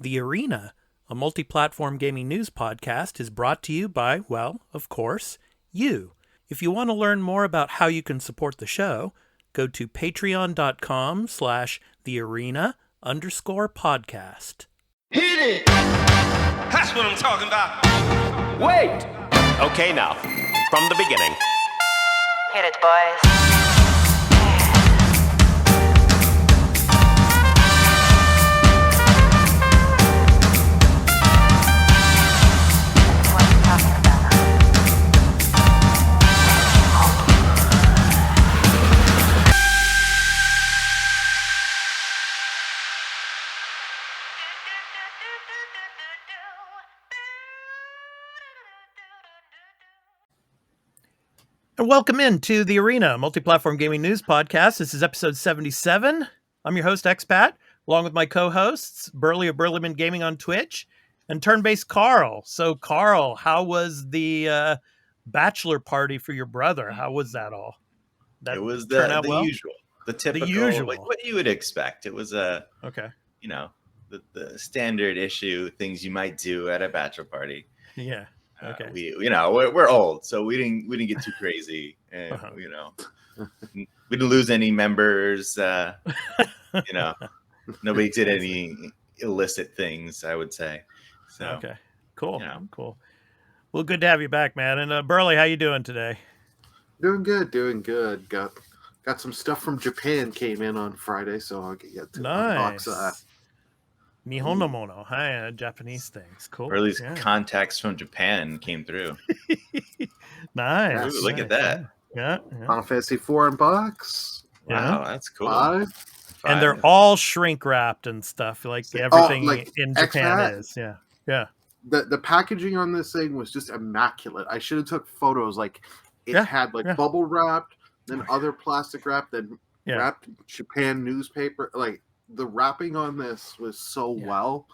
The Arena, a multi-platform gaming news podcast, is brought to you by, well, of course, you. If you want to learn more about how you can support the show, go to patreon.com/thearena_podcast. Hit it! That's what I'm talking about. Wait! Okay, now, from the beginning. Hit it, boys. And welcome into The Arena, multi-platform gaming news podcast. This is episode 77. I'm your host, Expat, along with my co-hosts, Burly of Burly Gaming on Twitch, and Turn-Based Carl. So, Carl, how was the bachelor party for your brother? How was that all? It was the usual, the typical, what you would expect. It was the standard issue things you might do at a bachelor party. Yeah. Okay. We're old, so we didn't get too crazy, and we didn't lose any members. Nobody did any illicit things, I would say. So okay, cool, cool. Well, good to have you back, man. And Burly, how you doing today? Doing good. Got some stuff from Japan came in on Friday, so I'll get to unbox that. Mihonomono, hi, Japanese things, cool. Or at least contacts from Japan came through. Nice. Ooh, look at that. Yeah. Final Fantasy 4 unbox. Wow, that's cool. 5. And they're all shrink wrapped and stuff, like everything in Japan Expat? is. Yeah. The packaging on this thing was just immaculate. I should have took photos. Like it had bubble wrapped, then other plastic wrap, then wrapped Japan newspaper. Like the wrapping on this was so well.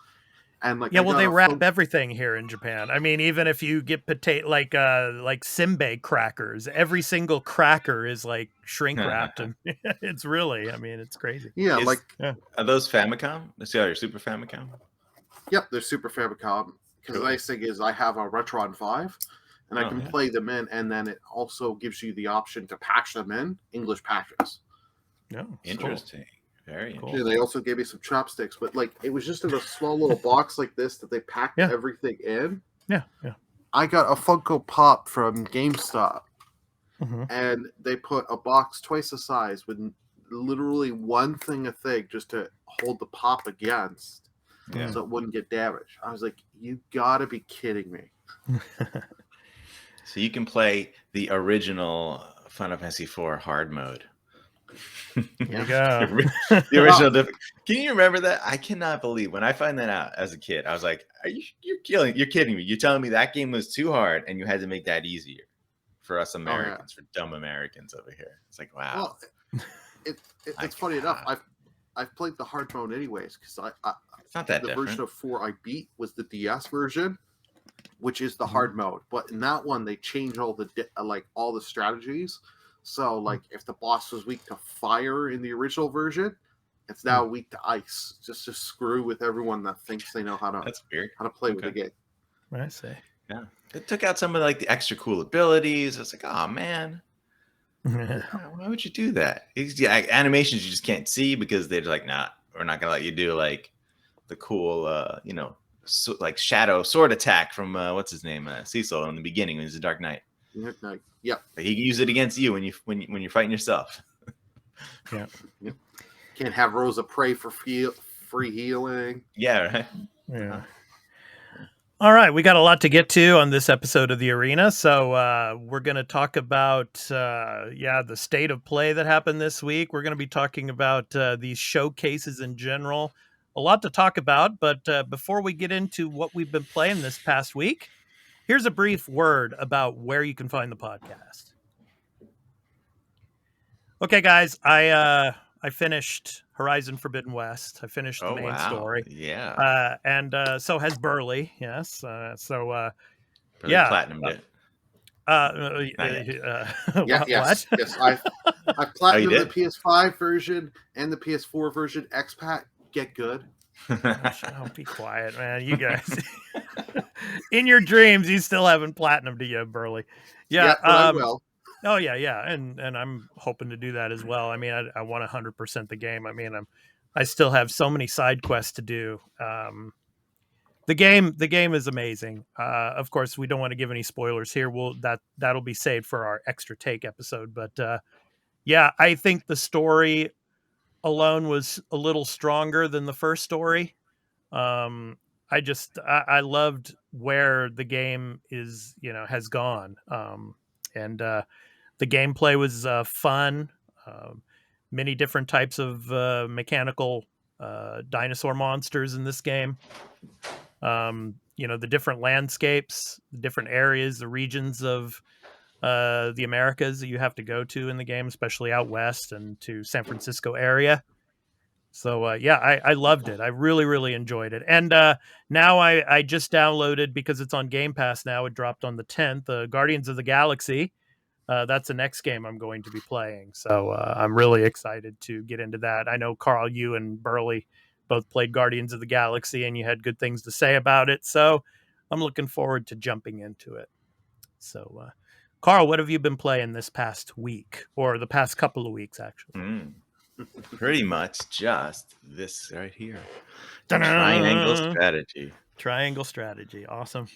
And they wrap everything here in Japan. I mean, even if you get potato like Simbe crackers, every single cracker is like shrink wrapped, and it's really, I mean, it's crazy. Yeah, are those Famicom? Let's see, your Super Famicom. Yep, they're Super Famicom. Because the nice thing is, I have a Retron 5, and I can play them in, and then it also gives you the option to patch them in English patches. Yeah, interesting. Cool. Very cool. Yeah, they also gave me some chopsticks, but it was just in a small little box like this that they packed everything in. Yeah. I got a Funko Pop from GameStop, and they put a box twice the size with literally one thing just to hold the pop against, so it wouldn't get damaged. I was like, "You gotta be kidding me!" So you can play the original Final Fantasy IV hard mode. There you go. The original. Can you remember that? I cannot believe when I find that out as a kid. I was like, you're kidding me. You're telling me that game was too hard and you had to make that easier for us Americans, for dumb Americans over here. It's like, wow. Well, it's funny enough. I've played the hard mode anyways because it's not that the different. version of 4 I beat was the DS version, which is the hard mode. But in that one, they change all the all the strategies. So, if the boss was weak to fire in the original version, it's now weak to ice. Just to screw with everyone that thinks they know how to. That's weird. How to play with the game. I see. Yeah, it took out some of the extra cool abilities. I was like, oh man, why would you do that? Animations you just can't see because they're like, nah, we're not gonna let you do the cool, shadow sword attack from what's his name, Cecil in the beginning when he's a Dark Knight. Yeah, he can use it against you when you're fighting yourself. Yeah. Can't have Rosa pray for free healing. Yeah, right. Yeah. All right, we got a lot to get to on this episode of The Arena, so we're going to talk about the state of play that happened this week. We're going to be talking about these showcases in general. A lot to talk about, but before we get into what we've been playing this past week, here's a brief word about where you can find the podcast. Okay, guys, I finished Horizon Forbidden West. I finished the main story. Yeah. And so has Burly. Yes. Burly platinumed it. Yes. I platinumed the PS5 version and the PS4 version. Expat, get good. Oh, be quiet, man. You guys, in your dreams, you still haven't platinumed yet, Burly. Yeah. But I will. Oh yeah, yeah, and I'm hoping to do that as well. I mean, I want 100% the game. I mean, I still have so many side quests to do. The game is amazing. Of course, we don't want to give any spoilers here. That'll be saved for our extra take episode. But yeah, I think the story alone was a little stronger than the first story. I loved where the game is, has gone. And the gameplay was fun. Many different types of mechanical dinosaur monsters in this game. The different landscapes, the different areas, the regions of the Americas that you have to go to in the game, especially out west and to San Francisco area. So yeah, I loved it. I really, really enjoyed it. And now I just downloaded, because it's on Game Pass now. It dropped on the 10th. Guardians of the Galaxy. That's the next game I'm going to be playing. So I'm really excited to get into that. I know, Carl, you and Burly both played Guardians of the Galaxy, and you had good things to say about it. So I'm looking forward to jumping into it. So, Carl, what have you been playing this past week, or the past couple of weeks, actually? Pretty much just this right here. Ta-da! Triangle strategy. Triangle strategy. Awesome.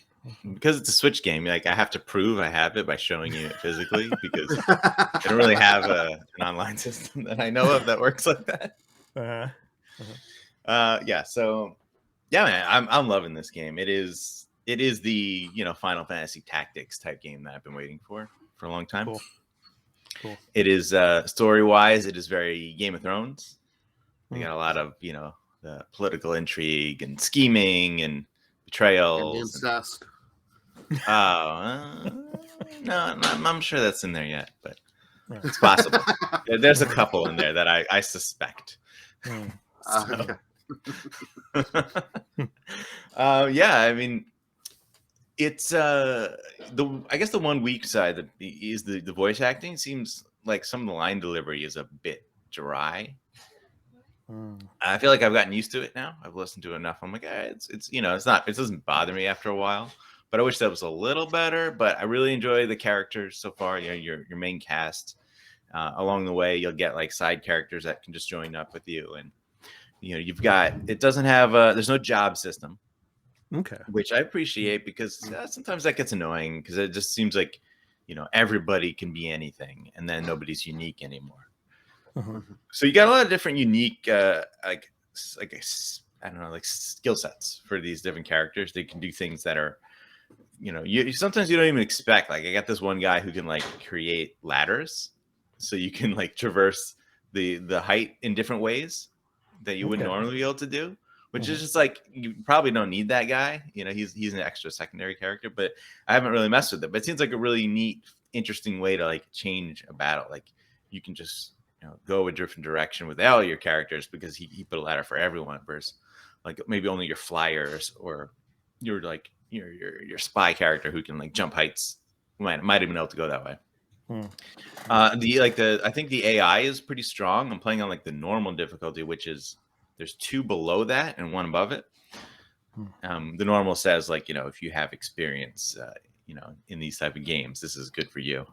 Because it's a Switch game, like I have to prove I have it by showing you it physically, because I don't really have an online system that I know of that works like that. Yeah. So yeah, man, I'm loving this game. It is the Final Fantasy Tactics type game that I've been waiting for a long time. Cool. It is story-wise, it is very Game of Thrones. We got a lot of the political intrigue and scheming and betrayals. And incest. No, I'm sure that's in there yet, but it's possible. There's a couple in there that I suspect. Yeah, I mean, it's I guess the one weak side that is the voice acting. Seems like some of the line delivery is a bit dry. I feel like I've gotten used to it now. I've listened to it enough. I'm like, it's not, it doesn't bother me after a while, but I wish that was a little better. But I really enjoy the characters so far. Your main cast. Along the way, you'll get like side characters that can just join up with you, and you've got, it doesn't have there's no job system. Okay. Which I appreciate, because sometimes that gets annoying, because it just seems like, everybody can be anything, and then nobody's unique anymore. So you got a lot of different unique, I don't know, like skill sets for these different characters. They can do things that are, sometimes you don't even expect. Like I got this one guy who can like create ladders, so you can like traverse the height in different ways that you wouldn't normally be able to do. Which is just like, you probably don't need that guy. He's an extra secondary character, but I haven't really messed with it. But it seems like a really neat, interesting way to like change a battle. Like you can just go a different direction with all your characters, because he put a ladder for everyone, versus like maybe only your flyers, or your like your spy character who can like jump heights. Might have been able to go that way. I think the AI is pretty strong. I'm playing on like the normal difficulty, which is, there's 2 below that and 1 above it. The normal says like, if you have experience, in these type of games, this is good for you.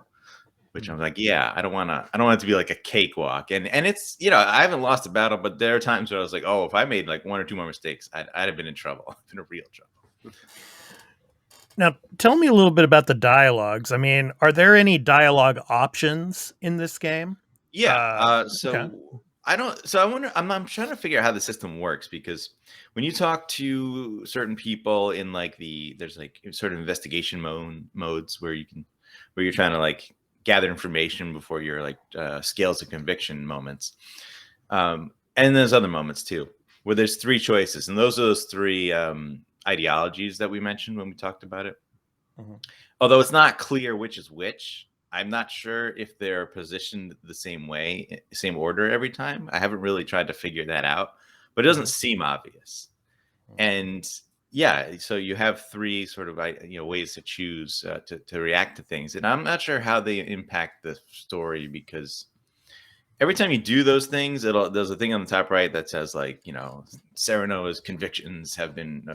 Which I'm like, yeah, I don't want it to be like a cakewalk. And it's, I haven't lost a battle, but there are times where I was like, oh, if I made like 1 or 2 more mistakes, I'd have been in trouble. I've been in real trouble. Now, tell me a little bit about the dialogues. I mean, are there any dialogue options in this game? Yeah. Okay. I wonder, I'm trying to figure out how the system works, because when you talk to certain people in like there's like sort of investigation modes where you're trying to like gather information before your like scales of conviction moments. And there's other moments too, where there's 3 choices. And those are those 3 ideologies that we mentioned when we talked about it. Although it's not clear which is which. I'm not sure if they're positioned the same way, same order every time. I haven't really tried to figure that out, but it doesn't seem obvious. And yeah, so you have 3 sort of ways to choose to react to things, and I'm not sure how they impact the story, because every time you do those things, there's a thing on the top right that says like, Sereno's convictions have been,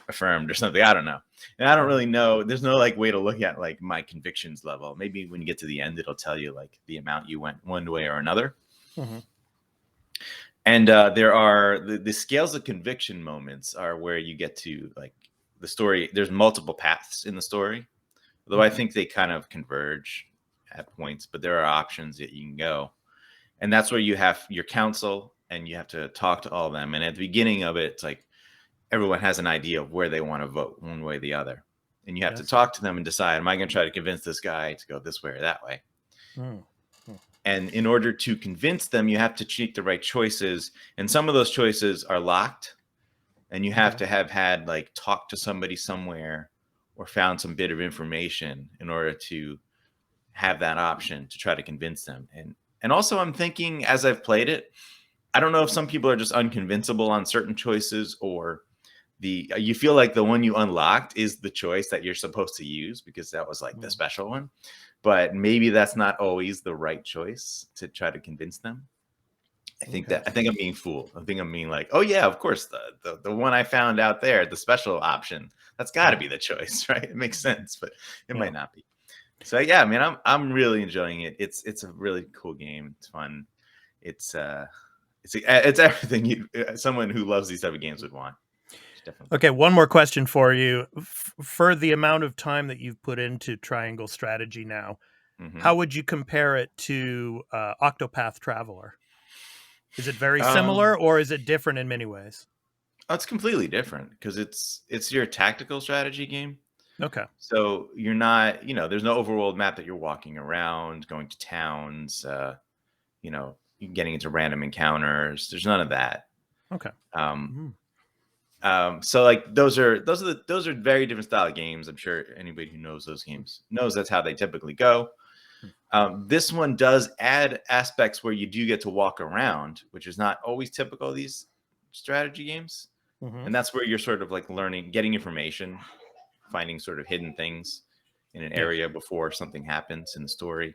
affirmed or something. I don't know. And I don't really know. There's no like way to look at like my convictions level. Maybe when you get to the end, it'll tell you like the amount you went one way or another. Mm-hmm. And there are the scales of conviction moments are where you get to like the story. There's multiple paths in the story, although I think they kind of converge at points, but there are options that you can go. And that's where you have your council and you have to talk to all of them. And at the beginning of it, it's like everyone has an idea of where they want to vote one way or the other. And you have to talk to them and decide, am I going to try to convince this guy to go this way or that way? And in order to convince them, you have to make the right choices. And some of those choices are locked. And you have to have had like talked to somebody somewhere or found some bit of information in order to have that option to try to convince them. And also I'm thinking as I've played it, I don't know if some people are just unconvincible on certain choices, or you feel like the one you unlocked is the choice that you're supposed to use because that was like the special one. But maybe that's not always the right choice to try to convince them. I think I'm being fooled. I think I'm being like, oh yeah, of course, the one I found out there, the special option, that's got to be the choice, right? It makes sense, but it might not be. So yeah, man, I'm really enjoying it. It's a really cool game. It's fun. It's everything someone who loves these type of games would want. Definitely. Okay, one more question for you. For the amount of time that you've put into Triangle Strategy now, how would you compare it to Octopath Traveler? Is it very similar, or is it different in many ways? Oh, it's completely different because it's your tactical strategy game. Okay. So you're not, there's no overworld map that you're walking around, going to towns, getting into random encounters. There's none of that. Okay. So like those are very different style of games. I'm sure anybody who knows those games knows that's how they typically go. This one does add aspects where you do get to walk around, which is not always typical of these strategy games. And that's where you're sort of like learning, getting information, finding sort of hidden things in an area before something happens in the story.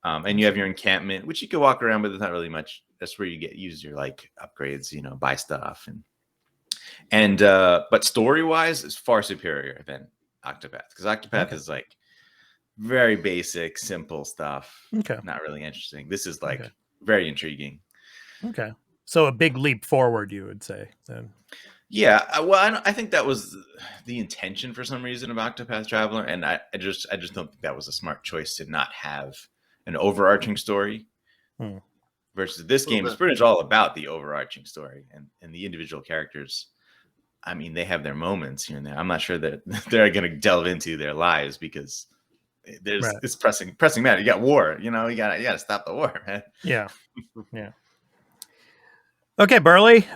And you have your encampment, which you can walk around, but there's not really much. That's where you use your like upgrades, buy stuff but story wise is far superior than Octopath, because Octopath is like very basic, simple stuff. Okay. Not really interesting. This is like very intriguing. Okay. So a big leap forward, you would say then. Yeah. Well, I think that was the intention for some reason of Octopath Traveler. And I just don't think that was a smart choice to not have an overarching story versus this game is pretty much all about the overarching story and the individual characters. I mean, they have their moments here and there. I'm not sure that they're going to delve into their lives because there's it's pressing matter. You got war, you got to stop the war, man. Yeah. Okay, Burly,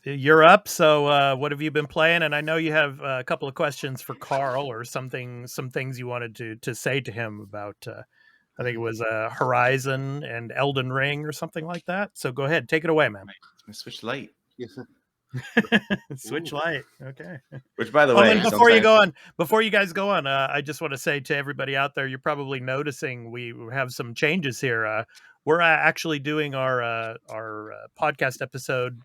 you're up. So what have you been playing? And I know you have a couple of questions for Carl or some things you wanted to say to him about, I think it was Horizon and Elden Ring or something like that. So go ahead, take it away, man. Switch light. Switch light. Okay. Which, by the way, and before you guys go on, I just want to say to everybody out there, you're probably noticing we have some changes here. We're actually doing our podcast episode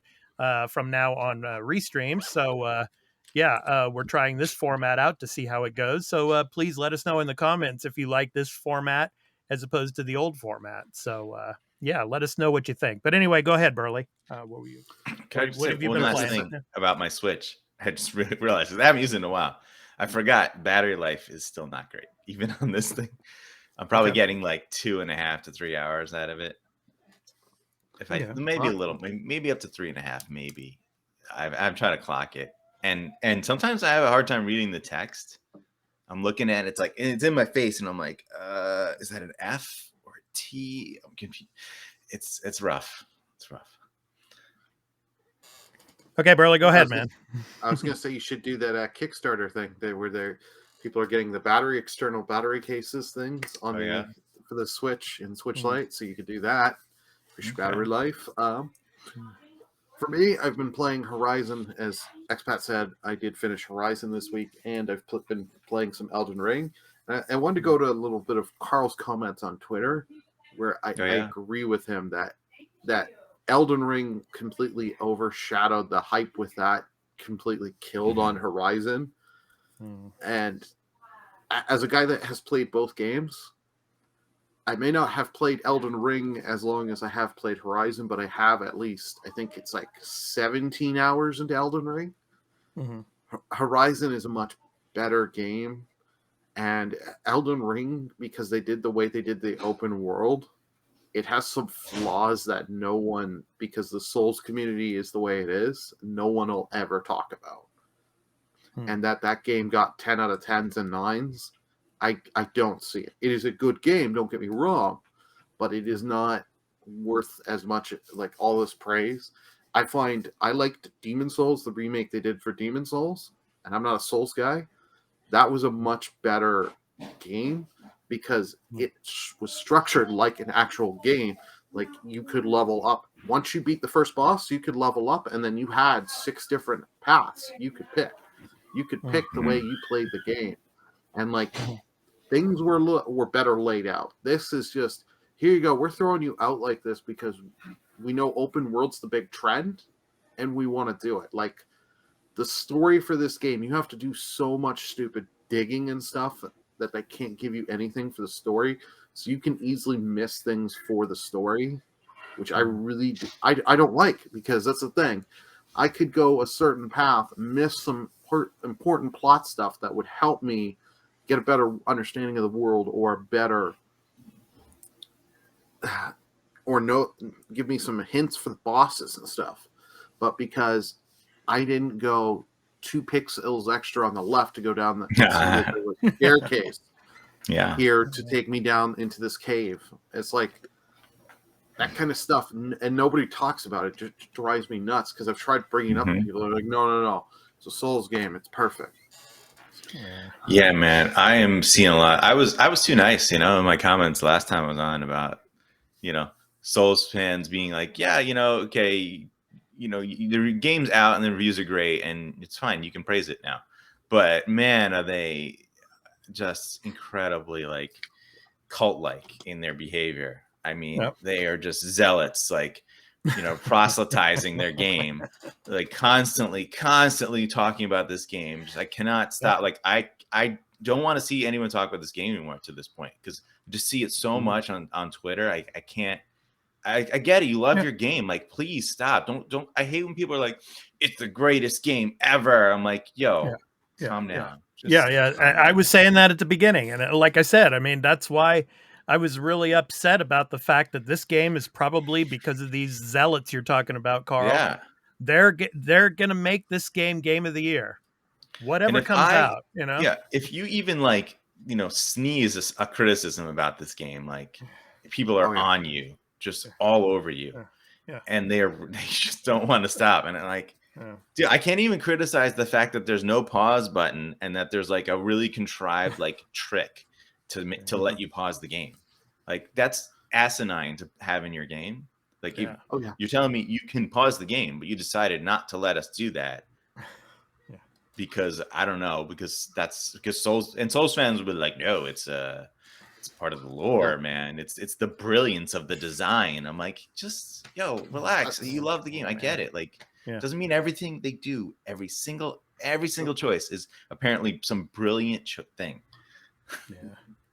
from now on Restream. So we're trying this format out to see how it goes. So please let us know in the comments if you like this format as opposed to the old format. So let us know what you think. But anyway, go ahead, Burly. What were you? What have you been playing? About my Switch, I just realized because I haven't used it in a while. I forgot battery life is still not great, even on this thing. I'm probably getting like 2.5 to 3 hours out of it. Maybe a little, maybe up to 3.5. Maybe I'm trying to clock it, and sometimes I have a hard time reading the text. I'm looking at it, it's like it's in my face, and I'm like, is that an F or a T? I'm confused. It's rough. It's rough. Okay, Burly, go ahead, man. I was gonna say you should do that Kickstarter thing. People are getting the external battery cases things on for the Switch and Switch Lite, so you could do that. Push battery life. For me, I've been playing Horizon. As Expat said, I did finish Horizon this week, and I've been playing some Elden Ring. I wanted to go to a little bit of Carl's comments on Twitter where I Oh, yeah? agree with him that Elden Ring completely overshadowed the hype with that, completely killed on Horizon. And as a guy that has played both games, I may not have played Elden Ring as long as I have played Horizon, but I have at least, I think it's like 17 hours into Elden Ring. Horizon is a much better game. And Elden Ring, because they did the way they did the open world, it has some flaws that no one, because the Souls community is the way it is, no one will ever talk about. And that game got 10 out of 10s and 9s. I don't see it. It is a good game, don't get me wrong, but it is not worth as much, like, all this praise. I liked Demon Souls, the remake they did for Demon Souls, and I'm not a Souls guy. That was a much better game because it was structured like an actual game. Like, you could level up. Once you beat the first boss, you could level up, and then you had 6 different paths you could pick. You could pick the way you played the game. And, like, things were better laid out. This is just, here you go. We're throwing you out like this because we know open world's the big trend, and we want to do it. Like, the story for this game, you have to do so much stupid digging and stuff that they can't give you anything for the story. So you can easily miss things for the story, which I really I don't like, because that's the thing. I could go a certain path, miss some important plot stuff that would help me get a better understanding of the world, or give me some hints for the bosses and stuff. But because I didn't go 2 pixels extra on the left to go down the staircase here to take me down into this cave. It's like that kind of stuff, and nobody talks about it. Just drives me nuts, because I've tried bringing it up to people. They're like, no. It's a Souls game. It's perfect. Yeah, man. I am seeing a lot. I was too nice, in my comments last time I was on about, Souls fans being like, yeah, okay, the game's out and the reviews are great and it's fine. You can praise it now. But man, are they just incredibly, like, cult-like in their behavior. I mean, they are just zealots, like, proselytizing their game, like constantly talking about this game. Just, I cannot stop. Like, I don't want to see anyone talk about this game anymore to this point, because I just see it so much on Twitter. I can't. I get it. You love your game. Like, please stop. Don't. I hate when people are like, it's the greatest game ever. I'm like, yo, calm down. I was saying that at the beginning. And like I said, I mean, that's why I was really upset about the fact that this game is probably, because of these zealots you're talking about, Carl. Yeah. They're going to make this game Game of the Year. Whatever comes out, Yeah. If you even, like, sneeze a criticism about this game, like, people are on you, just all over you. And they just don't want to stop. And like, dude, I can't even criticize the fact that there's no pause button and that there's, like, a really contrived, like, trick to let you pause the game. Like, that's asinine to have in your game. Like, you're telling me you can pause the game, but you decided not to let us do that. Because I don't know, because Souls fans will be like, no, it's part of the lore, man. It's the brilliance of the design. I'm like, just relax. You love the game. I get it. Like, doesn't mean everything they do, every single choice is apparently some brilliant thing.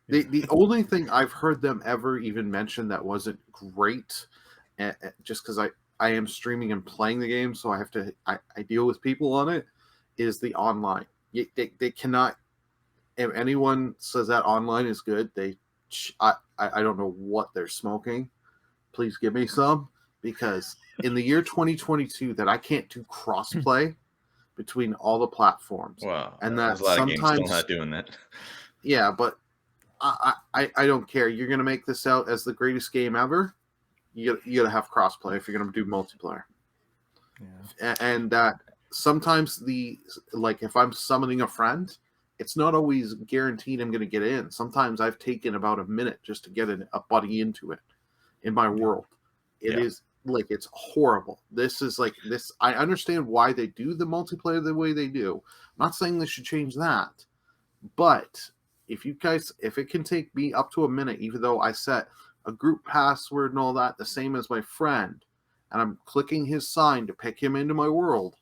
The only thing I've heard them ever even mention that wasn't great, just because I am streaming and playing the game, so I have to I deal with people on it, is the online. They cannot. If anyone says that online is good, I don't know what they're smoking. Please give me some, because in the year 2022 that I can't do crossplay between all the platforms. Wow, and that a lot sometimes of games still not doing that. Yeah, but I don't care. You're gonna make this out as the greatest game ever. You gotta have crossplay if you're gonna do multiplayer. And that sometimes if I'm summoning a friend, it's not always guaranteed I'm going to get in. Sometimes I've taken about a minute just to get a buddy into it in my world. It is like, it's horrible. This is like this. I understand why they do the multiplayer the way they do. I'm not saying they should change that, but if it can take me up to a minute, even though I set a group password and all that, the same as my friend, and I'm clicking his sign to pick him into my world,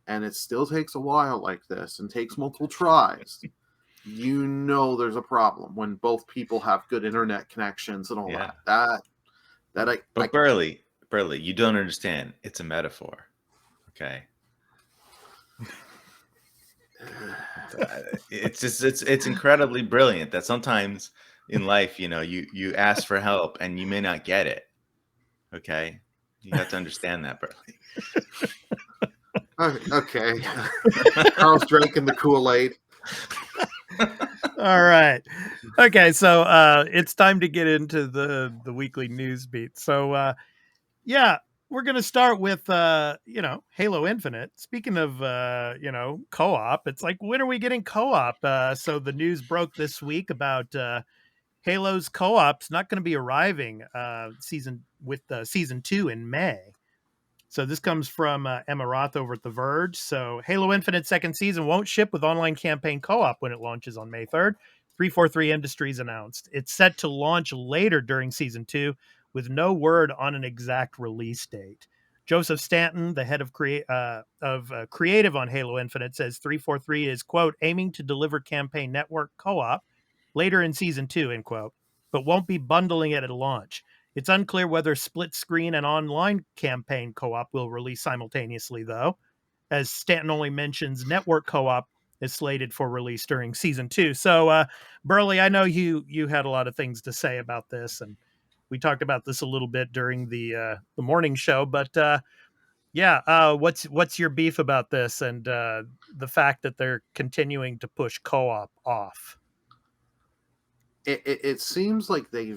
and it still takes a while like this and takes multiple tries, you know there's a problem when both people have good internet connections and all that. But Burly, you don't understand. It's a metaphor. Okay. It's incredibly brilliant that sometimes in life, you ask for help and you may not get it. Okay. You have to understand that, Burly. Okay. Carl's drinking the Kool-Aid. All right. Okay, so it's time to get into the weekly news beat. So we're going to start with Halo Infinite. Speaking of co-op, it's like, when are we getting co-op? So the news broke this week about Halo's co-op's not going to be arriving season 2 in May. So this comes from Emma Roth over at The Verge. So Halo Infinite second season won't ship with online campaign co-op when it launches on May 3rd. 343 Industries announced. It's set to launch later during season 2 with no word on an exact release date. Joseph Stanton, the head of creative on Halo Infinite, says 343 is, quote, aiming to deliver campaign network co-op later in season 2, end quote, but won't be bundling it at launch. It's unclear whether split screen and online campaign co-op will release simultaneously, though, as Stanton only mentions network co-op is slated for release during season 2. So, Burly, I know you had a lot of things to say about this, and we talked about this a little bit during the morning show. But what's your beef about this and the fact that they're continuing to push co-op off? It seems like they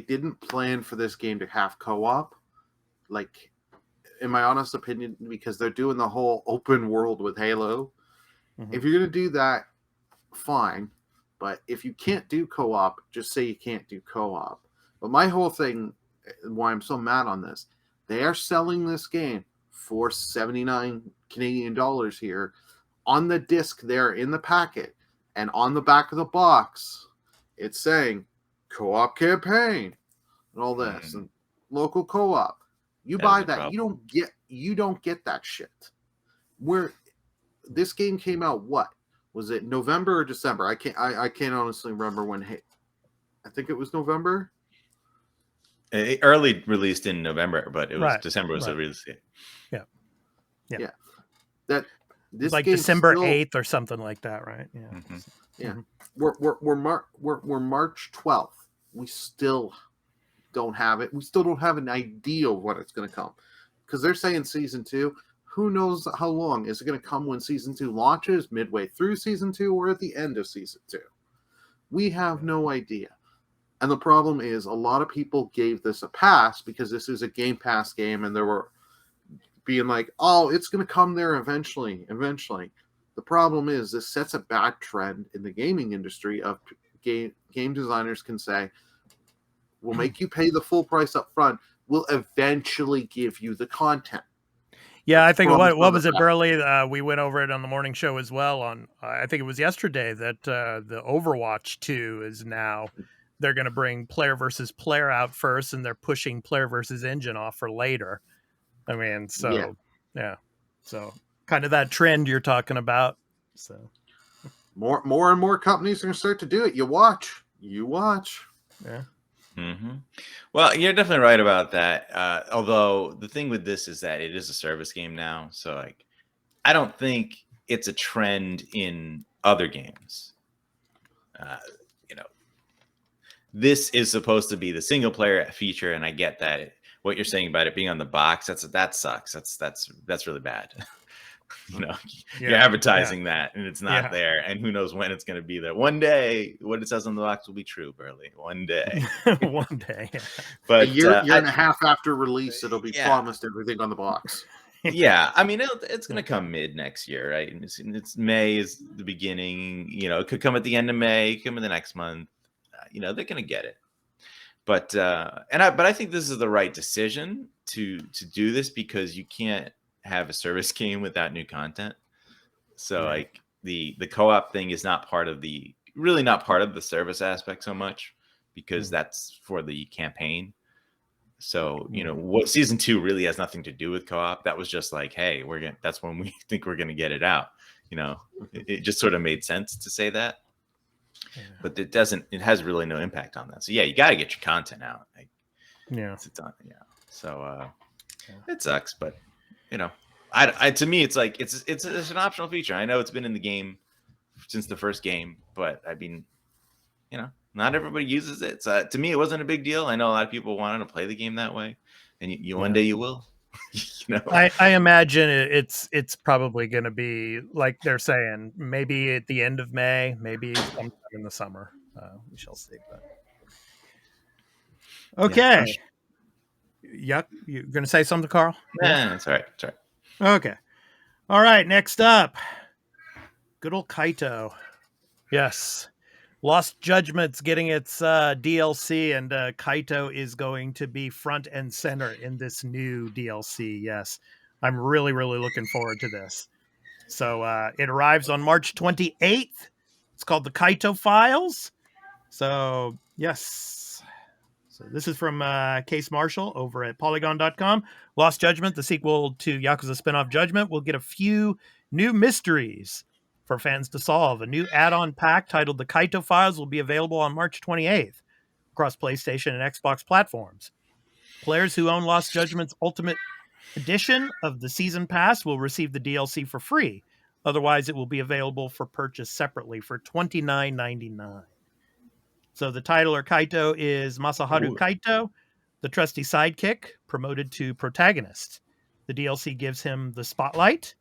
didn't plan for this game to have co-op, like, in my honest opinion, because they're doing the whole open world with Halo. Mm-hmm. If you're going to do that, fine. But if you can't do co-op, just say you can't do co-op. But my whole thing, why I'm so mad on this, they are selling this game for 79 Canadian dollars here on the disc there in the packet. And on the back of the box, it's saying co-op campaign and all this and local co-op. You buy that, you don't get that shit. Where this game came out, what was it, November or December? I can't honestly remember when. I think it was November. Early released in November, but it was December was the release date. Yeah. That this like December 8th or something like that, right? Yeah. Mm-hmm. Yeah. We're March 12th. We still don't have it. We still don't have an idea of when it's going to come, because they're saying season 2. Who knows how long? Is it going to come when season 2 launches, midway through season 2, or at the end of season 2? We have no idea. And the problem is, a lot of people gave this a pass because this is a Game Pass game, and they were being like, oh, it's going to come there eventually. The problem is, this sets a bad trend in the gaming industry of game designers can say, we'll make you pay the full price up front. We'll eventually give you the content. Yeah, I think what was it, Burly? We went over it on the morning show as well. I think it was yesterday that the Overwatch 2 is now, they're going to bring player versus player out first, and they're pushing player versus engine off for later. I mean, so kind of that trend you're talking about. So more and more companies are going to start to do it. You watch. Yeah. Mm-hmm. Well, you're definitely right about that. Although the thing with this is that it is a service game now, so like, I don't think it's a trend in other games. This is supposed to be the single player feature, and I get that. What you're saying about it being on the box, that sucks. That's really bad. You're advertising that, and it's not there, and who knows when it's going to be there. One day, what it says on the box will be true, Burly. One day. One day. But a year and a half after release, it'll be promised everything on the box. Yeah, I mean, it's going to come mid next year, right? It's May is the beginning. It could come at the end of May, it could come in the next month. They're going to get it. But I think this is the right decision to do this, because you can't have a service game without new content. So like the co-op thing is not part of the service aspect so much, because that's for the campaign. So, what season 2 really has nothing to do with co-op. That was just like, hey, that's when we think we're going to get it out. It just sort of made sense to say that, but it has really no impact on that. So yeah, you got to get your content out. It's done. Yeah. So, it sucks, but to me, it's like, it's an optional feature. I know it's been in the game since the first game, but I mean, not everybody uses it. So to me, it wasn't a big deal. I know a lot of people wanted to play the game that way, and one day you will. I imagine it's probably going to be like they're saying, maybe at the end of May, maybe sometime in the summer. We shall see. But okay, Yuck, you're going to say something, Carl? Yeah, that's all right. That's all right. Okay. All right. Next up, good old Kaito. Yes. Lost Judgment's getting its DLC, and Kaito is going to be front and center in this new DLC. Yes, I'm really, really looking forward to this. So it arrives on March 28th. It's called the Kaito Files. So, yes. So this is from Case Marshall over at Polygon.com. Lost Judgment, the sequel to Yakuza spinoff Judgment, will get a few new mysteries for fans to solve. A new add-on pack titled The Kaito Files will be available on March 28th across PlayStation and Xbox platforms. Players who own Lost Judgment's Ultimate Edition of the Season Pass will receive the DLC for free. Otherwise, it will be available for purchase separately for $29.99. So the titular Kaito is Masaharu Kaito, the trusty sidekick, promoted to protagonist. The DLC gives him the spotlight,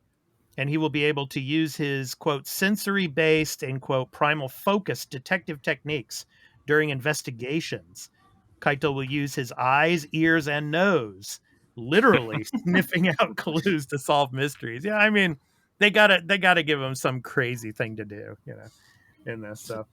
and he will be able to use his, quote, sensory-based and, quote, primal focus detective techniques during investigations. Kaito will use his eyes, ears, and nose, literally sniffing out clues to solve mysteries. Yeah, I mean, they gotta give him some crazy thing to do, in this. So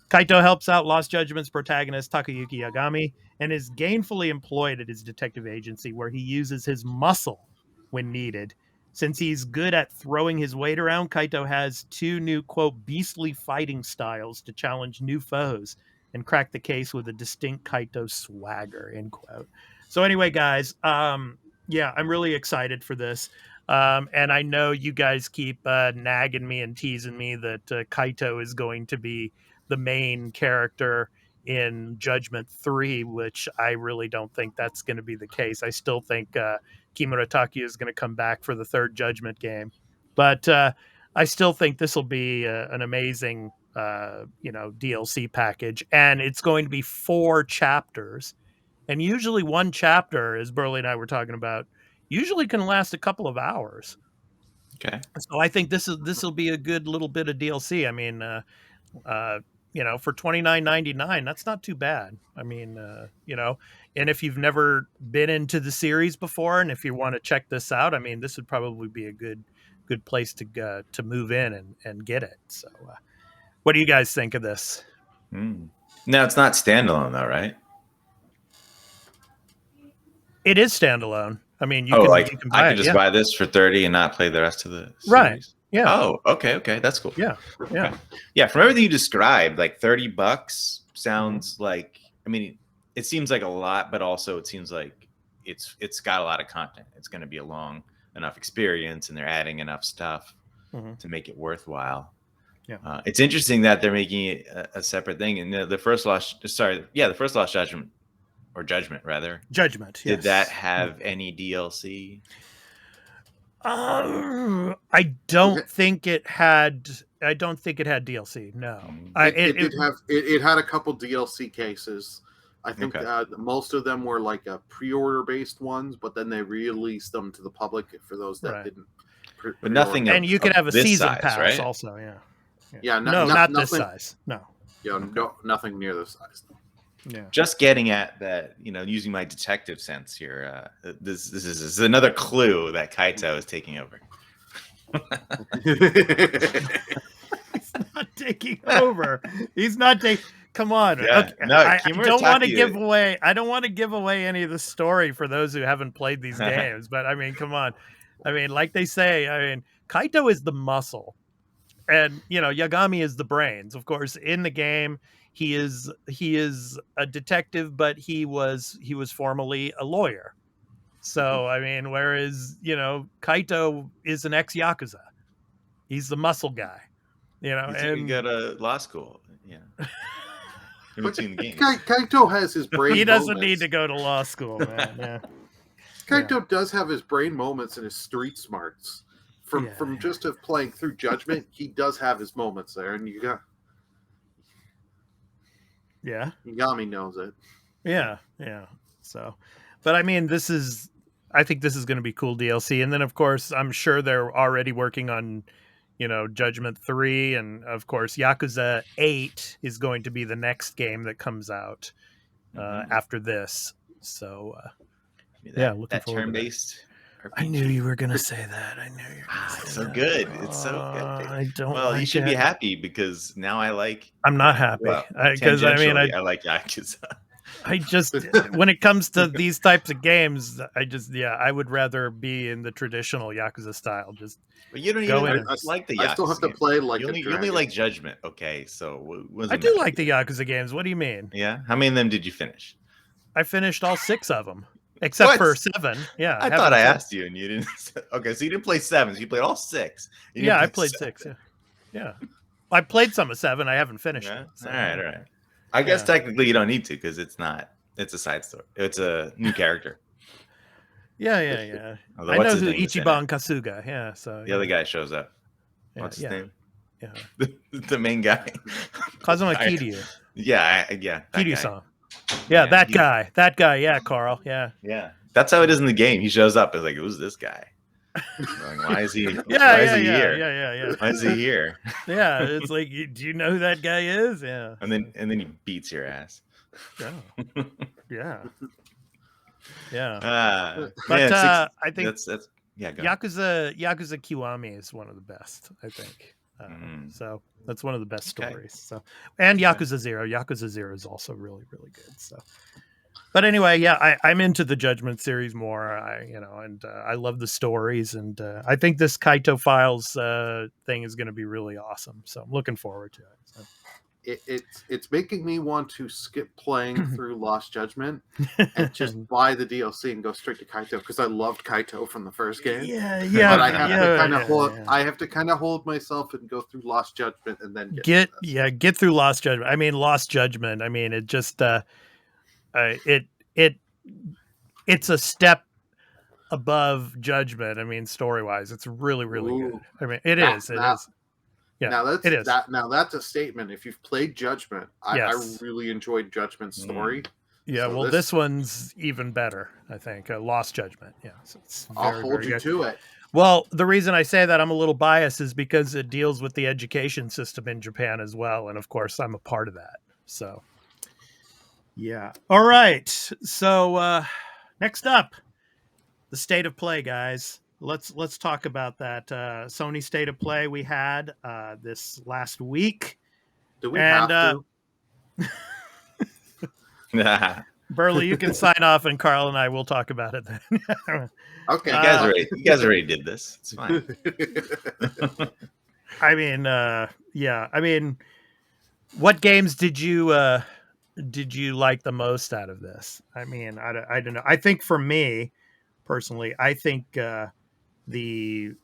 Kaito helps out Lost Judgment's protagonist, Takayuki Yagami, and is gainfully employed at his detective agency, where he uses his muscle when needed. Since he's good at throwing his weight around, Kaito has 2 new, quote, beastly fighting styles to challenge new foes and crack the case with a distinct Kaito swagger, end quote. So anyway, guys, yeah, I'm really excited for this. And I know you guys keep nagging me and teasing me that Kaito is going to be the main character in Judgment 3, which I really don't think that's going to be the case. I still think Kimura Taki is going to come back for the 3rd Judgment game. But I still think this will be an amazing, DLC package. And it's going to be 4 chapters. And usually one chapter, as Burly and I were talking about, usually can last a couple of hours. Okay. So I think this will be a good little bit of DLC. I mean, for $29.99, that's not too bad. I mean, and if you've never been into the series before, and if you want to check this out, I mean, this would probably be a good place to move in and get it. So, what do you guys think of this? No, it's not standalone though, right? It is standalone. I mean, you can buy I could just buy this for $30 and not play the rest of the series. Right. Yeah. Oh, okay. That's cool. Yeah. Yeah. Okay. Yeah. From everything you described, like $30 sounds like, I mean, it seems like a lot, but also it seems like it's got a lot of content. It's going to be a long enough experience, and they're adding enough stuff to make it worthwhile. Yeah. It's interesting that they're making it a separate thing. And the first Lost Judgment, or Judgment rather. Judgment. Yes. Did that have any DLC? I don't think it had DLC. No. It had a couple DLC cases. I think most of them were like a pre-order based ones, but then they released them to the public for those that didn't. But nothing. And you could have a season size, pass right? also. Yeah. Yeah. Not this size. No. Yeah. No, nothing near this size. Yeah. Just getting at that, using my detective sense here. This is another clue that Kaito is taking over. He's not taking over. He's not taking. Come on. Yeah, okay. no, I don't want to give away. I don't want to give away any of the story for those who haven't played these games. But I mean, come on. I mean, like they say, Kaito is the muscle. and Yagami is the brains. Of course, in the game, he is a detective, but he was formerly a lawyer. So I mean, whereas Kaito is an ex-Yakuza. He's the muscle guy. He's gonna go to law school. Yeah. In between the games. Kaito has his brain. He doesn't moments. need to go to law school, man. Yeah. Kaito does have his brain moments and his street smarts. From just of playing through Judgment, he does have his moments there, and Yagami knows it. Yeah. So, but I mean, I think this is going to be cool DLC, and then of course, I'm sure they're already working on, Judgment 3, and of course, Yakuza 8 is going to be the next game that comes out after this. So, looking that forward turn-based. I knew you were going to say that. It's so good. It's so good. I don't. Well, like you should it. be happy because now I like. I'm not happy because I like Yakuza. I just, when it comes to these types of games, I would rather be in the traditional Yakuza style. Just but you don't go even in. like the Yakuza. I still have to play like you only like Judgment. Okay, so I do like the Yakuza games. What do you mean? Yeah, how many of them did you finish? I finished all 6 of them, except for 7. Yeah, I thought I asked you and you didn't. Okay, so you didn't play 7. So you played all 6. Yeah, I played 6. Yeah. I played some of 7. I haven't finished it. So. All right. I guess technically you don't need to because it's a side story. It's a new character. Yeah. Although, I know who Ichiban Kasuga. Yeah, so the other guy shows up. What's his name? Yeah, the main guy. Kazuma Kiryu. Yeah. Kiryu-san. Yeah, that guy. That guy. Yeah, Carl. Yeah. That's how it is in the game. He shows up. It's like, who's this guy? Like, why is he? Why is he here? Yeah. Why is he here? Yeah, it's like, do you know who that guy is? Yeah. And then he beats your ass. Oh. Yeah. But I think that's go Yakuza Kiwami is one of the best, I think. So that's one of the best stories. So, and Yakuza 0. Yakuza 0 is also really, really good. So, but anyway, I'm into the Judgment series more. I love the stories, and I think this Kaito Files thing is going to be really awesome. So I'm looking forward to it. So. It's making me want to skip playing through Lost Judgment and just buy the DLC and go straight to Kaito because I loved Kaito from the first game. Yeah. But I have to kind of hold. I have to kind of hold myself and go through Lost Judgment and then get through Lost Judgment. I mean, Lost Judgment. I mean, it just it's a step above Judgment. I mean, story wise, it's really, really good. I mean, it is. Yeah, now that's a statement. If you've played Judgment, I really enjoyed Judgment's story. Yeah, so this one's even better, I think. Lost Judgment. Yeah, so I'll hold you to it. Well, the reason I say that I'm a little biased is because it deals with the education system in Japan as well, and of course, I'm a part of that. So, yeah. All right. So next up, the state of play, guys. Let's talk about that Sony State of Play we had this last week. Do we have to? Burly, you can sign off, and Carl and I will talk about it then. Okay, you guys already did this. It's fine. I mean, I mean, what games did you like the most out of this? I mean, I don't know. I think for me personally, I think the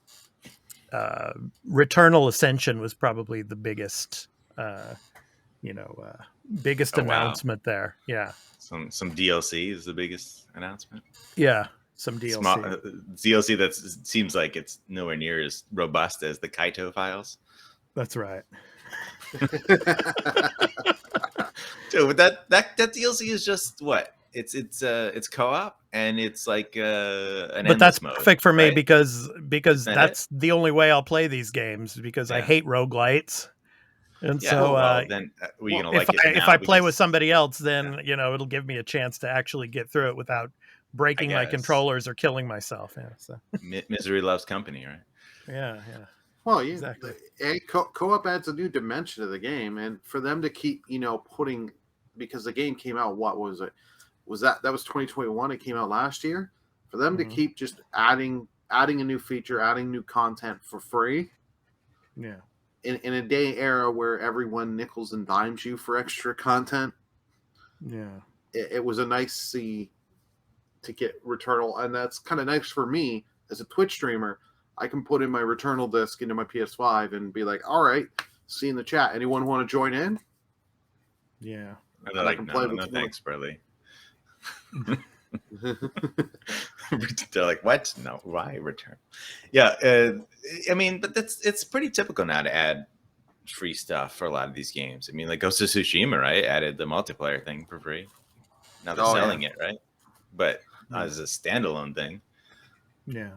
Returnal Ascension was probably the biggest, biggest announcement there. Yeah. Some DLC is the biggest announcement. Yeah. Some DLC. DLC that seems like it's nowhere near as robust as the Kaito files. That's right. Dude, but that DLC is just what? It's co-op and it's like but that's mode, perfect for me right? because that's the only way I'll play these games because I hate roguelites. And then if I play with somebody else, then it'll give me a chance to actually get through it without breaking my controllers or killing myself. Yeah, so. Misery loves company, right? Yeah. Well, exactly. Co-op adds a new dimension to the game, and for them to keep putting, because the game came out, what was it? That was 2021? It came out last year. For them to keep just adding a new feature, adding new content for free. Yeah. in a day era where everyone nickels and dimes you for extra content, it was a nice see to get Returnal, and that's kind of nice for me as a Twitch streamer. I can put in my Returnal disc into my PS5 and be like, all right, see in the chat, anyone want to join in? Yeah. And they're like, no, thanks, Burly. They're like, what? No, why return? Yeah, I mean, but it's pretty typical now to add free stuff for a lot of these games. I mean, like Ghost of Tsushima, right? Added the multiplayer thing for free. Now they're selling it, right? But as a standalone thing. Yeah.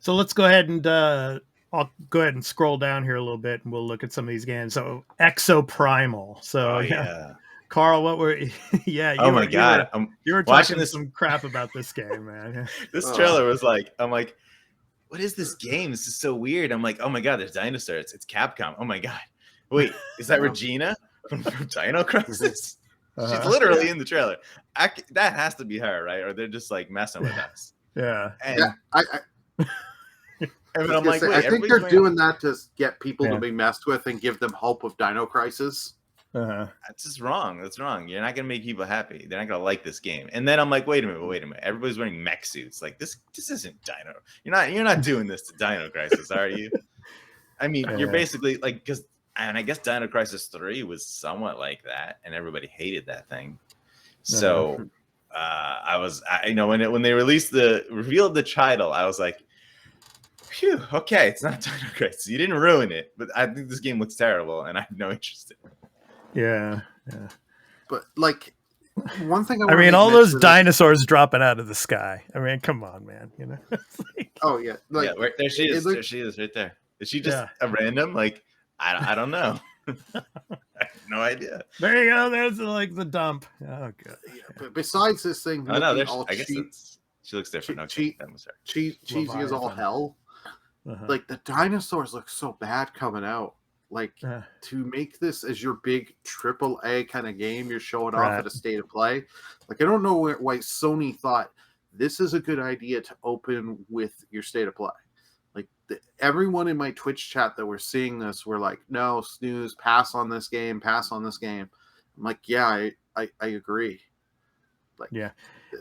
So let's go ahead and I'll go ahead and scroll down here a little bit, and we'll look at some of these games. So Exoprimal. So yeah. Carl, what were? Yeah. Oh my God! You were talking some crap about this game, man. This trailer was like, I'm like, what is this game? This is so weird. I'm like, oh my God, there's dinosaurs. It's Capcom. Oh my God. Wait, is that Regina from Dino Crisis? She's literally in the trailer. That has to be her, right? Or they're just like messing with us. Yeah. And I'm like, I think they're doing that to get people to be messed with and give them hope of Dino Crisis. That's just wrong. That's wrong. You're not gonna make people happy. They're not gonna like this game. And then I'm like, wait a minute. Everybody's wearing mech suits. Like this isn't Dino. You're not doing this to Dino Crisis, are you? I mean, you're basically like, and I guess Dino Crisis 3 was somewhat like that, and everybody hated that thing. So when they revealed the title, I was like, phew, okay, it's not Dino Crisis. You didn't ruin it, but I think this game looks terrible, and I have no interest in it. Yeah. But like one thing, I mean, all those dinosaurs dropping out of the sky. I mean, come on, man. You know. Like, there she is. There she is, right there. Is she just a random? Like, I don't know. I have no idea. There you go. There's like the dump. Oh god. Yeah, but besides this thing, I guess she looks different. Cheesy as all hell. Like the dinosaurs look so bad coming out. Like to make this as your big AAA kind of game you're showing off at a state of play. Like I don't know why Sony thought this is a good idea to open with your state of play. Like everyone in my Twitch chat that were seeing this were like, no, snooze, pass on this game. I'm like, yeah, I agree. Like, yeah.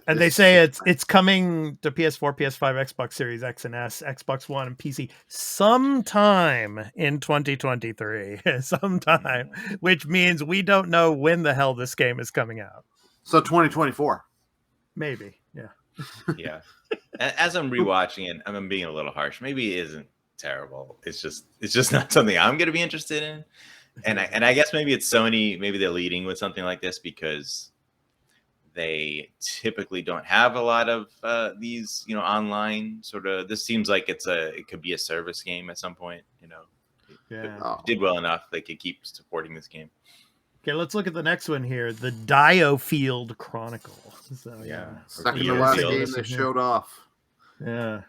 And they say it's coming to PS4, PS5, Xbox Series X and S, Xbox One, and PC sometime in 2023. Sometime, which means we don't know when the hell this game is coming out. So 2024. Maybe, yeah. Yeah. As I'm rewatching it, I'm being a little harsh. Maybe it isn't terrible. It's just not something I'm going to be interested in. And I guess maybe it's Sony. Maybe they're leading with something like this because they typically don't have a lot of these, online sort of. This seems like it could be a service game at some point. It did well enough they could keep supporting this game. Okay, let's look at the next one here, the Diofield Chronicle. So second to last game they showed off. Yeah.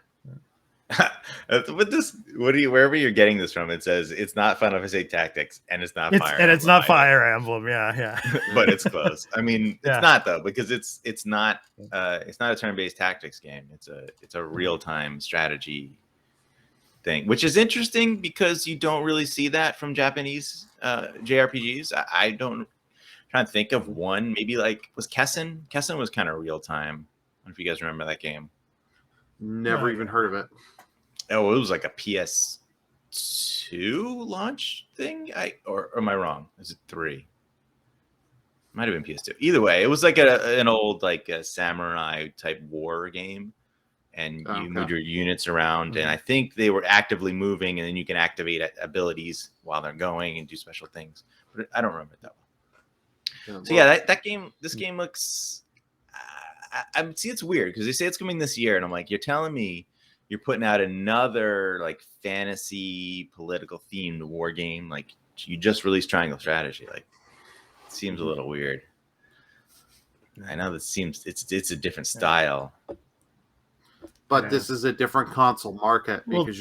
With this, wherever you're getting this from, it says it's not Final Fantasy Tactics and it's not Fire Emblem. And it's not Fire Emblem, yeah. But it's close. I mean, it's not though, because it's not a turn-based tactics game. It's a real-time strategy thing, which is interesting because you don't really see that from Japanese JRPGs. I don't trying to think of one. Maybe like was Kessen. Kessen was kind of real-time. I don't know if you guys remember that game. Never even heard of it. Oh, it was like a PS2 launch thing. Or am I wrong? Is it 3? Might have been PS2. Either way, it was like an old like a samurai type war game, and you move your units around. And I think they were actively moving, and then you can activate abilities while they're going and do special things. But I don't remember it that well. So that game. This game looks. I see. It's weird because they say it's coming this year, and I'm like, you're telling me you're putting out another like fantasy political themed war game? Like you just released Triangle Strategy. Like it seems a little weird. I know that seems it's a different style, but this is a different console market because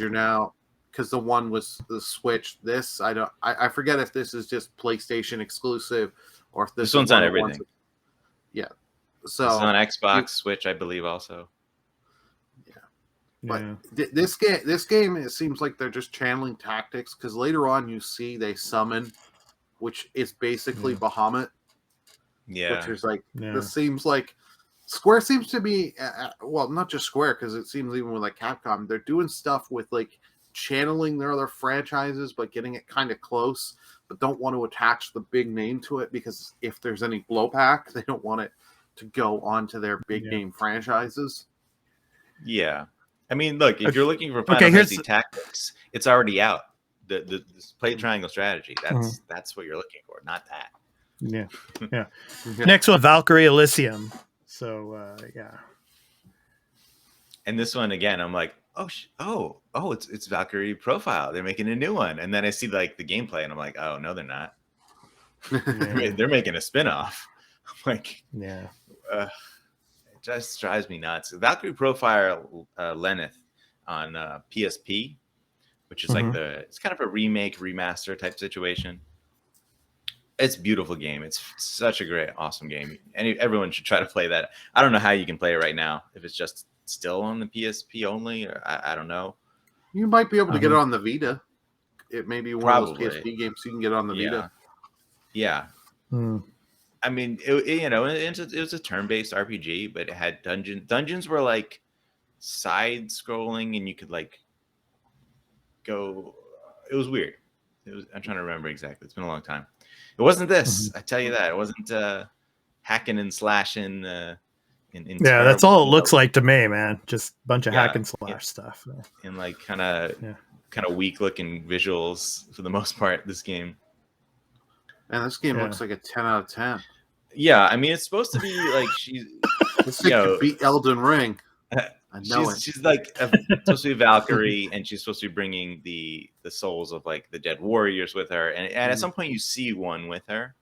because the one was the Switch. This I forget if this is just PlayStation exclusive or if this one's on everything. So it's on Xbox, Switch, I believe, also. Yeah, But Yeah. this game, it seems like they're just channeling tactics because later on you see they summon, which is basically Bahamut, Yeah. which is like Yeah. this seems like Square seems to be well, not just Square because it seems even with like Capcom, they're doing stuff with like channeling their other franchises, but getting it kind of close, but don't want to attach the big name to it because if there's any blowback, they don't want it to go onto their big name franchises. Yeah. I mean, look, if you're looking for Okay, Final here's- Fantasy Tactics, it's already out. The play triangle strategy. That's what you're looking for, not that. Yeah. Yeah. Next one, Valkyrie Elysium. So yeah. And this one again, I'm like, it's Valkyrie Profile. They're making a new one, and then I see like the gameplay, and I'm like, oh no, they're not. Yeah. They're making a spin-off. I'm like, Yeah. it just drives me nuts. Valkyrie Profile Lenneth on PSP, which is like it's kind of a remake, remaster type situation. It's a beautiful game. It's such a great, awesome game. Everyone should try to play that. I don't know how you can play it right now. If it's just still on the PSP only, or I don't know. You might be able to get it on the Vita. It may be one of those PSP games you can get on the Vita. Yeah. Hmm. I mean, it was a turn-based RPG, but it had dungeons. Dungeons were like side-scrolling, and you could like go. It was weird. I'm trying to remember exactly. It's been a long time. It wasn't this. I tell you that. It wasn't hacking and slashing. Yeah, that's all it looks like to me, man. Just a bunch of hack and slash stuff. And like kind of weak looking visuals for the most part. This game. And this game looks like a 10 out of 10. Yeah, I mean it's supposed to be like she's. This thing could beat Elden Ring. I know she's like supposed to be Valkyrie, and she's supposed to be bringing the souls of like the dead warriors with her, and at some point you see one with her.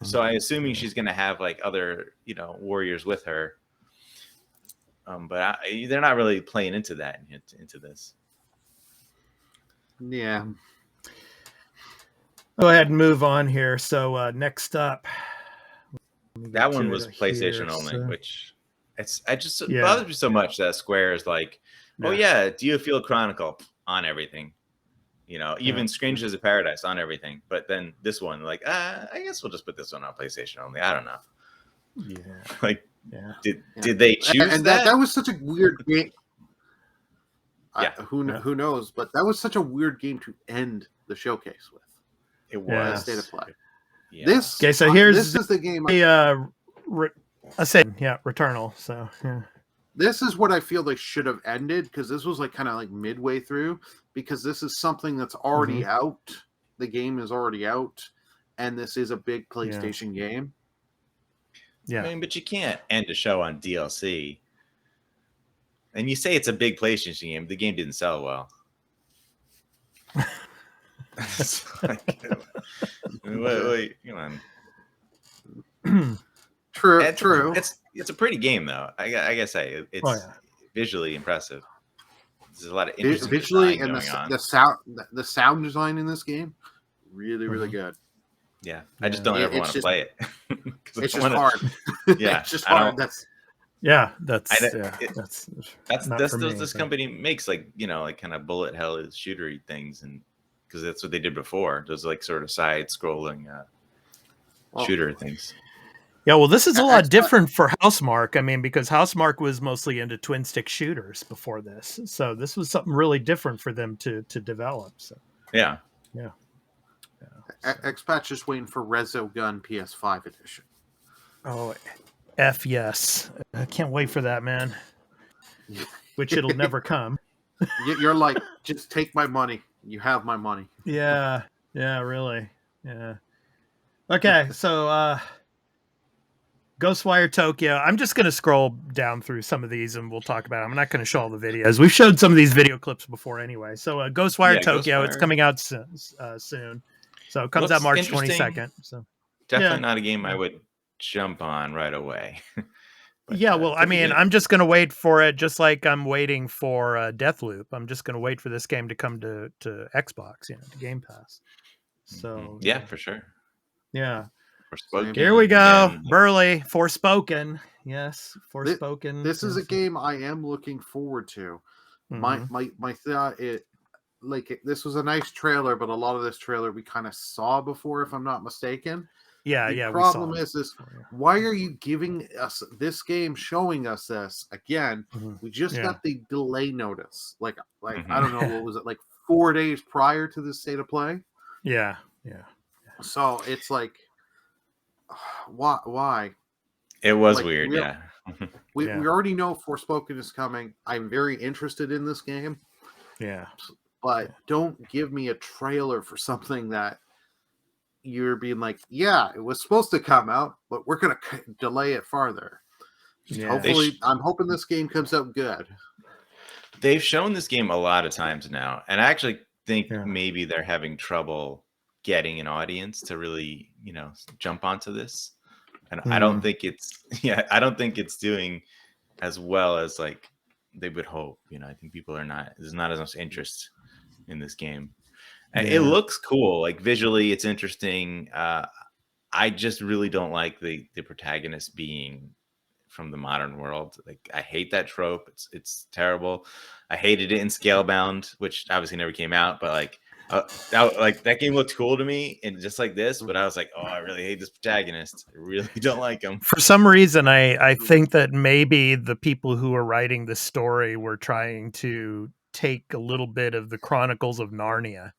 So I'm assuming she's gonna have like other warriors with her. But they're not really playing into that into this. Yeah. Go ahead and move on here. So next up, that one was PlayStation only, which. It just bothers me so much that Square is like, Diofield Chronicle on everything, even Strange as a Paradise on everything. But then this one, like, I guess we'll just put this one on PlayStation only. I don't know. Yeah. Like, did they choose and that? That was such a weird game. Yeah. Who knows? But that was such a weird game to end the showcase with. It was State of Play. Yeah. This is the game. Returnal. So this is what I feel they should have ended because this was like kind of like midway through because this is something that's already out. The game is already out, and this is a big PlayStation game. Yeah, I mean, but you can't end a show on DLC. And you say it's a big PlayStation game. The game didn't sell well. Wait, come on. True. It's a pretty game though. I gotta say it's visually impressive. There's a lot of interesting visually design and going on. the sound design in this game really good. Yeah, I just don't ever want to play it. It's just hard. Yeah, it's just hard. That's this company makes like like kind of bullet hell shootery things, and because that's what they did before. Those like sort of side scrolling shooter things. Yeah, well, this is a lot different for Housemarque. I mean, because Housemarque was mostly into twin stick shooters before this, so this was something really different for them to develop. So yeah. Expat just waiting for Resogun PS5 edition. Oh, yes! I can't wait for that, man. Which it'll never come. You're like, just take my money. You have my money. Yeah, really. Yeah. Okay, so Ghostwire Tokyo. I'm just going to scroll down through some of these and we'll talk about them. I'm not going to show all the videos. We've showed some of these video clips before anyway. So Ghostwire Tokyo, it's coming out soon. So it comes out March 22nd. So definitely not a game I would jump on right away. But, well, I mean, I'm just going to wait for it just like I'm waiting for Deathloop. I'm just going to wait for this game to come to Xbox, to Game Pass. So yeah, for sure. Yeah. Forspoken. Here we go. Again. Burly, Forspoken. Yes, Forspoken. This is a game I am looking forward to. Mhm. My thought this was a nice trailer, but a lot of this trailer we kind of saw before, if I'm not mistaken. Yeah, The yeah. problem we saw is it. this: why are you giving us this game, showing us this again? Mhm. We just Yeah. got the delay notice. Like Mhm. I don't know, what was it, like 4 days prior to the state of play? Yeah. So it's like, why? It was Like, weird, yeah. We Yeah. already know Forspoken is coming. I'm very interested in this game, Yeah. but don't give me a trailer for something that you're being like, yeah, it was supposed to come out, but we're going to delay it farther. Yeah. Hopefully, I'm hoping this game comes out good. They've shown this game a lot of times now, and I actually think Yeah. maybe they're having trouble getting an audience to really, jump onto this. And I don't think it's I don't think it's doing as well as like they would hope. I think people there's not as much interest in this game. And it looks cool, like visually it's interesting. I just really don't like the protagonist being from the modern world. Like I hate that trope. It's terrible. I hated it in Scalebound, which obviously never came out, but like that game looked cool to me, and just like this, but I was like, oh, I really hate this protagonist. I really don't like him. For some reason, I think that maybe the people who are writing the story were trying to take a little bit of the Chronicles of Narnia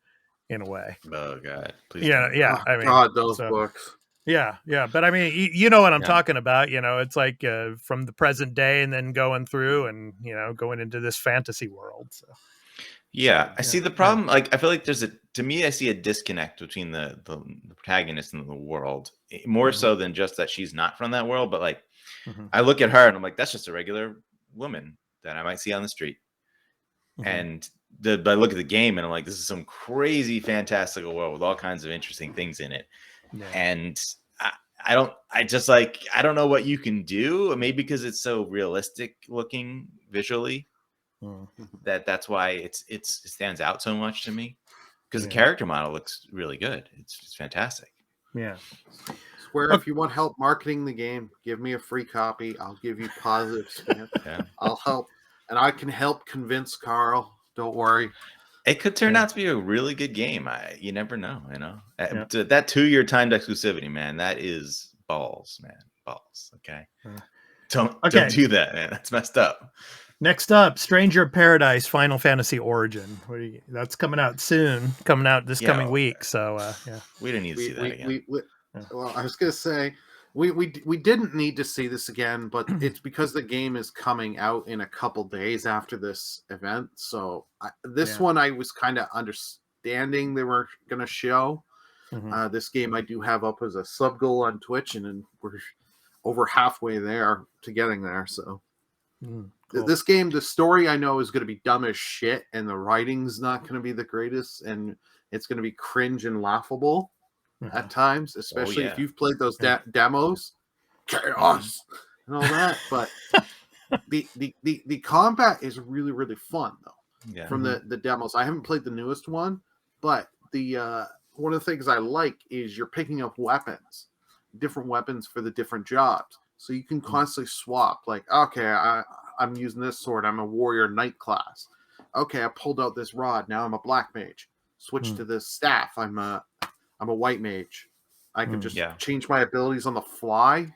in a way. Oh God, please. Yeah, don't. yeah. Oh, I mean, God, those books. Yeah, but I mean, you know what I'm Yeah. talking about. It's like from the present day and then going through and going into this fantasy world. So. Yeah, I see the problem. Like, I feel like to me, I see a disconnect between the protagonist and the world, more so than just that she's not from that world. But like, I look at her and I'm like, that's just a regular woman that I might see on the street. And I look at the game and I'm like, this is some crazy, fantastical world with all kinds of interesting things in it. Yeah. And I don't know what you can do. Maybe because it's so realistic looking visually. That's why it stands out so much to me, because the character model looks really good. It's fantastic. Yeah. Swear, if you want help marketing the game, give me a free copy. I'll give you positive spin. Yeah. I'll help, and I can help convince Carl. Don't worry. It could turn out to be a really good game. You never know, That 2-year timed exclusivity, man, that is balls, man. Balls. Okay. Don't do that, man. That's messed up. Next up, Stranger of Paradise Final Fantasy Origin. That's coming out soon. Coming out this coming week. So yeah. We didn't need to see that again. Well, I was gonna say we didn't need to see this again, but it's because the game is coming out in a couple days after this event. So this one I was kind of understanding they were gonna show. This game I do have up as a sub goal on Twitch, and then we're over halfway there to getting there. So cool. This game, the story I know is going to be dumb as shit, and the writing's not going to be the greatest, and it's going to be cringe and laughable at times, especially if you've played those demos, chaos and all that. But the combat is really, really fun though. From the demos, I haven't played the newest one, but the one of the things I like is you're picking up weapons, different weapons for the different jobs, so you can constantly swap. Like, okay, I'm using this sword. I'm a warrior knight class. Okay, I pulled out this rod. Now I'm a black mage. Switch to this staff. I'm a white mage. I can just change my abilities on the fly.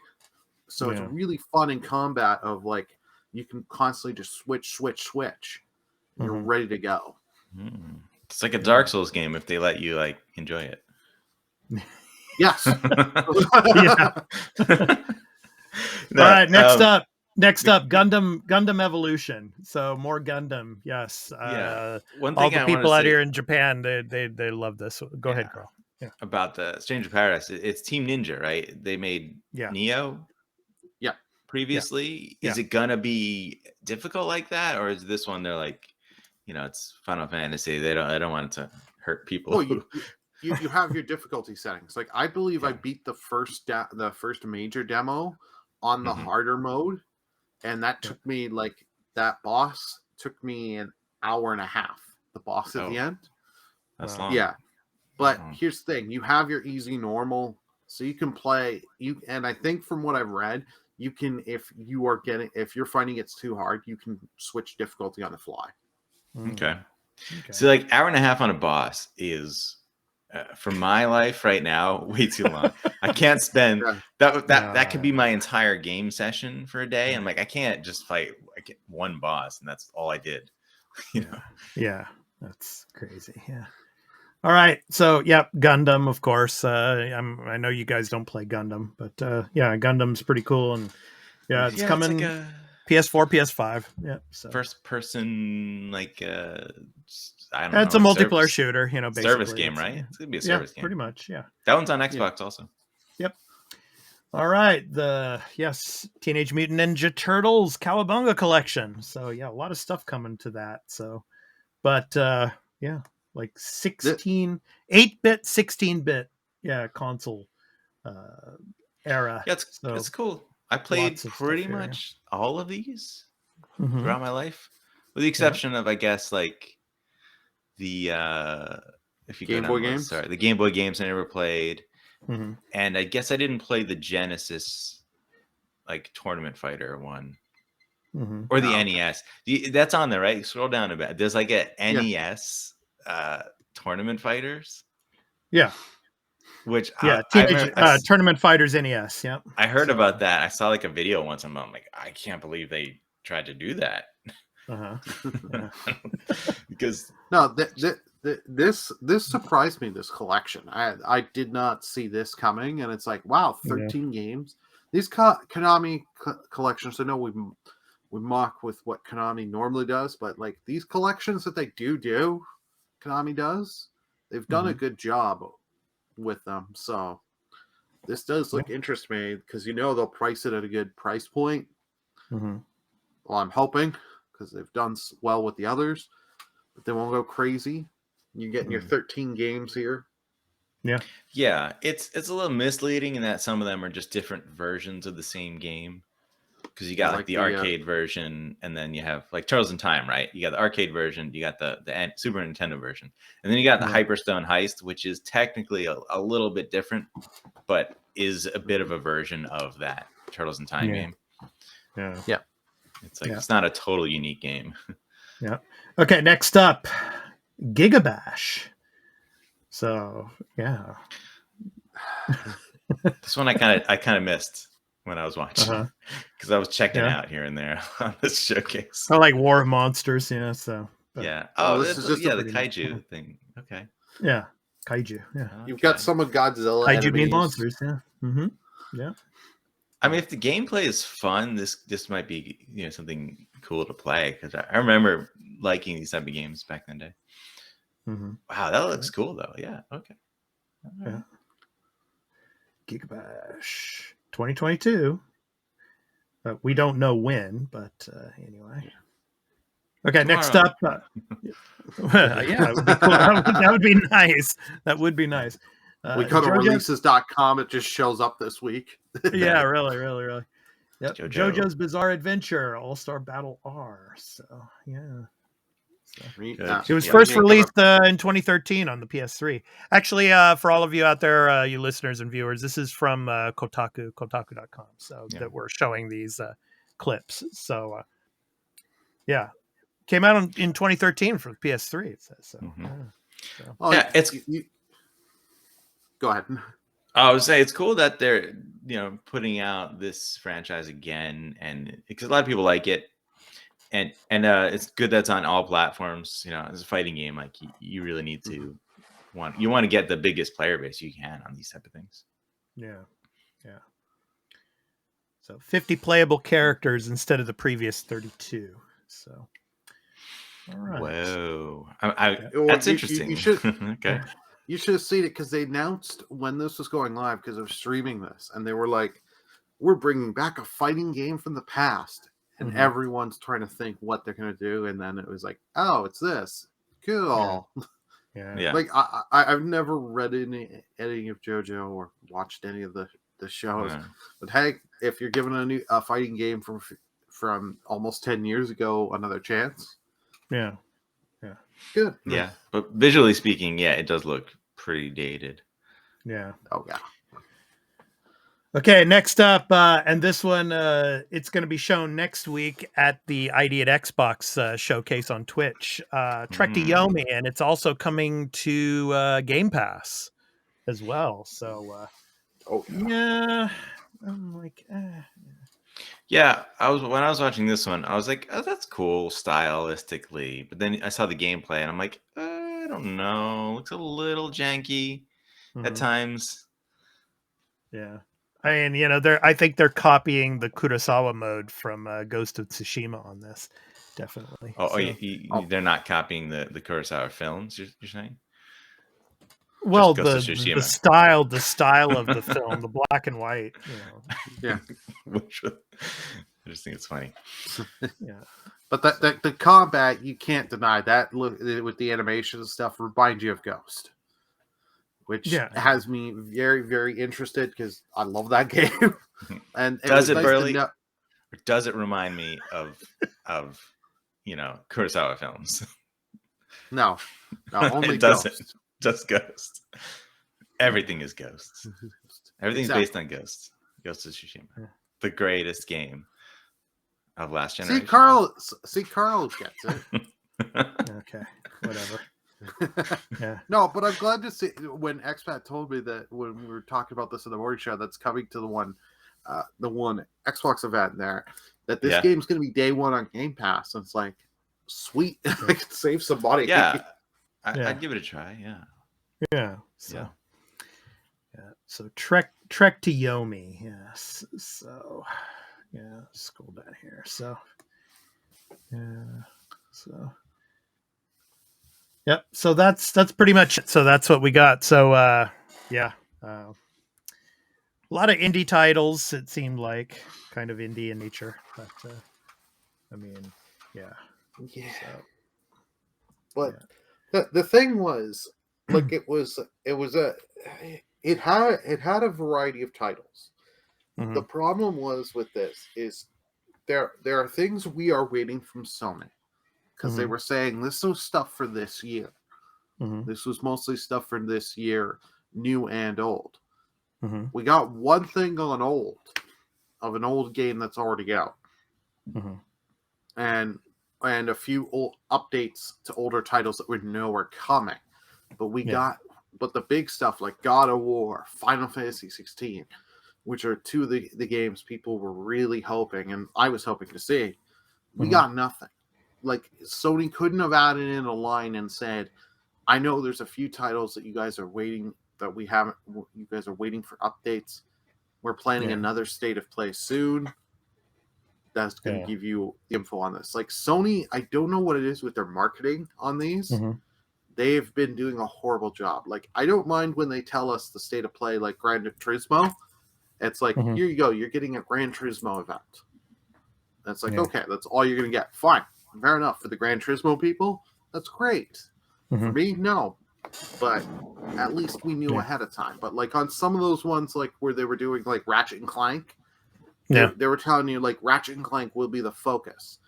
So it's really fun in combat. Of like, you can constantly just switch. And you're ready to go. It's like a Dark Souls game if they let you like enjoy it. Yes. Yeah. All right. Next up, Gundam Evolution. So more Gundam. Yes. One thing all the people out here in Japan, they love this. Go ahead, Carl. Yeah. About the Stranger of Paradise, it's Team Ninja, right? They made Neo. Yeah. Previously, Yeah. Is it gonna be difficult like that, or is this one they're like, it's Final Fantasy? I don't want it to hurt people. Oh, you have your difficulty settings. Like, I believe I beat the first major demo on the harder mode, and that took me that boss took me an hour and a half. The boss at the end. That's long. Yeah, but here's the thing: you have your easy, normal, So you can play and I think from what I've read, you can if you're finding it's too hard, you can switch difficulty on the fly. Okay. So like hour and a half on a boss is for my life right now way too long. I can't spend that could be my entire game session for a day. I'm like, I can't just fight one boss and that's all I did. You know? Yeah, that's crazy. Yeah. All right. So, yep, Gundam, of course. I know you guys don't play Gundam, but yeah, Gundam's pretty cool, and it's coming. It's like PS4, PS5. Yeah. So. First person, like I don't know. It's a multiplayer shooter, basically. Service game, right? It's gonna be a service game. Pretty much. Yeah. That one's on Xbox also. Yep. All right. Teenage Mutant Ninja Turtles Cowabunga collection. So yeah, a lot of stuff coming to that. So, but yeah. Like 8-bit, 16-bit, console era. Yeah, it's cool. I played pretty much all of these throughout my life, with the exception of, I guess, like the if you Game Boy games. Sorry, the Game Boy games I never played, and I guess I didn't play the Genesis like Tournament Fighter one. Or the NES. That's on there, right? Scroll down a bit. There's like a NES. Tournament Fighters, which Tournament Fighters NES. Yeah, I heard about that. I saw like a video once, and I'm like, I can't believe they tried to do that. Because this surprised me. This collection, I did not see this coming, and it's like, wow, 13 games. These Konami collections. I know we mock with what Konami normally does, but like these collections that they do. Konami does. They've done a good job with them. So this does look interesting because they'll price it at a good price point. Well, I'm hoping because they've done well with the others, but they won't go crazy. You're getting your 13 games here. Yeah. It's a little misleading in that some of them are just different versions of the same game. Because you got like the arcade version, and then you have like Turtles in Time, right? You got the arcade version, you got the Super Nintendo version, and then you got the Hyperstone Heist, which is technically a little bit different, but is a bit of a version of that Turtles in Time game. Yeah. It's like it's not a total unique game. Yeah. Okay. Next up, Gigabash. So yeah. This one I kind of missed when I was watching because I was checking out here and there on this showcase. I like War of Monsters, So this is just the kaiju thing. Okay. Yeah, kaiju. Yeah, you've got some of Godzilla. Kaiju being monsters. Yeah. Yeah. I mean, if the gameplay is fun, this might be something cool to play because I remember liking these type of games back in the day. Wow, that looks cool though. Yeah. Okay. Yeah. Gigabash. 2022. We don't know when, but anyway. Okay, next up. That would be cool. That would be nice. That would be nice. We go to releases.com. It just shows up this week. Yeah, really. Yep. JoJo's Bizarre Adventure All-Star Battle R. So, yeah. It was first released in 2013 on the PS3. Actually, for all of you out there, you listeners and viewers, this is from Kotaku.com. So that we're showing these clips. So, came out in 2013 for the PS3. It says so. Go ahead. I would say it's cool that they're putting out this franchise again, and because a lot of people like it. And it's good that's on all platforms. As a fighting game, like you really need to want to get the biggest player base you can on these type of things. Yeah. So 50 playable characters instead of the previous 32. So, all right. Whoa, that's interesting. You should, okay. You should have seen it because they announced when this was going live because I was streaming this, and they were like, "We're bringing back a fighting game from the past." And everyone's trying to think what they're going to do. And then it was like, oh, it's this. Cool. Yeah. Like, I've never read any of JoJo or watched any of the shows. But hey, if you're giving a fighting game from almost 10 years ago another chance. Yeah. Good. Yeah. But visually speaking, it does look pretty dated. Yeah. Oh, yeah. Okay, next up, and this one, it's going to be shown next week at the ID at Xbox showcase on Twitch. Trek to Yomi, and it's also coming to Game Pass as well. So, yeah, I'm like, Yeah, when I was watching this one, I was like, oh, that's cool stylistically. But then I saw the gameplay and I'm like, I don't know. Looks a little janky at times. yeah. I mean, I think they're copying the Kurosawa mode from Ghost of Tsushima on this, definitely. They're not copying the Kurosawa films, you're saying? Well, Ghost of the Tsushima. style of the film, the black and white, Yeah. I just think it's funny. Yeah. But the combat, you can't deny that. Look, with the animation and stuff, reminds you of Ghost, which has me very, very interested because I love that game. And does it, Burly? Or does it remind me of Kurosawa films? No, only it doesn't. Ghost. Just Ghost. Everything is Ghosts. Everything's based on Ghosts. Ghost of Tsushima, the greatest game of last generation. See, Carl gets it. Okay, whatever. Yeah. No, but I'm glad to see when Expat told me that when we were talking about this in the morning show that's coming to the one Xbox event there, that this game's going to be day one on Game Pass. And it's like, sweet, I could save some money. Yeah, I'd give it a try. Yeah. Yeah. So Trek to Yomi. Yes. So yeah, scroll down here. So yeah. So yep. So that's pretty much it. So that's what we got. So yeah. A lot of indie titles, it seemed like, kind of indie in nature. But I mean, yeah. Yeah. So, but the thing was, like, it had a variety of titles. mm-hmm. The problem was with this is there are things we are waiting from Sony because they were saying this was stuff for this year. This was mostly stuff for this year, new and old. We got one thing on an old game that's already out, and a few old updates to older titles that we know are coming. But the big stuff like God of War, Final Fantasy 16, which are two of the games people were really hoping, and I was hoping to see, we got nothing. Like, Sony couldn't have added in a line and said, I know there's a few titles that you guys are waiting that we haven't. You guys are waiting for updates. We're planning another state of play soon. That's going to give you info on this. Like, Sony, I don't know what it is with their marketing on these. They've been doing a horrible job. Like, I don't mind when they tell us the state of play, like Gran Turismo. It's like, here you go. You're getting a Gran Turismo event. That's like, okay, that's all you're going to get. Fine. Fair enough. For the Gran Turismo people, that's great. For me, no. But at least we knew ahead of time. But like on some of those ones, like where they were doing like Ratchet and Clank, they were telling you like Ratchet and Clank will be the focus.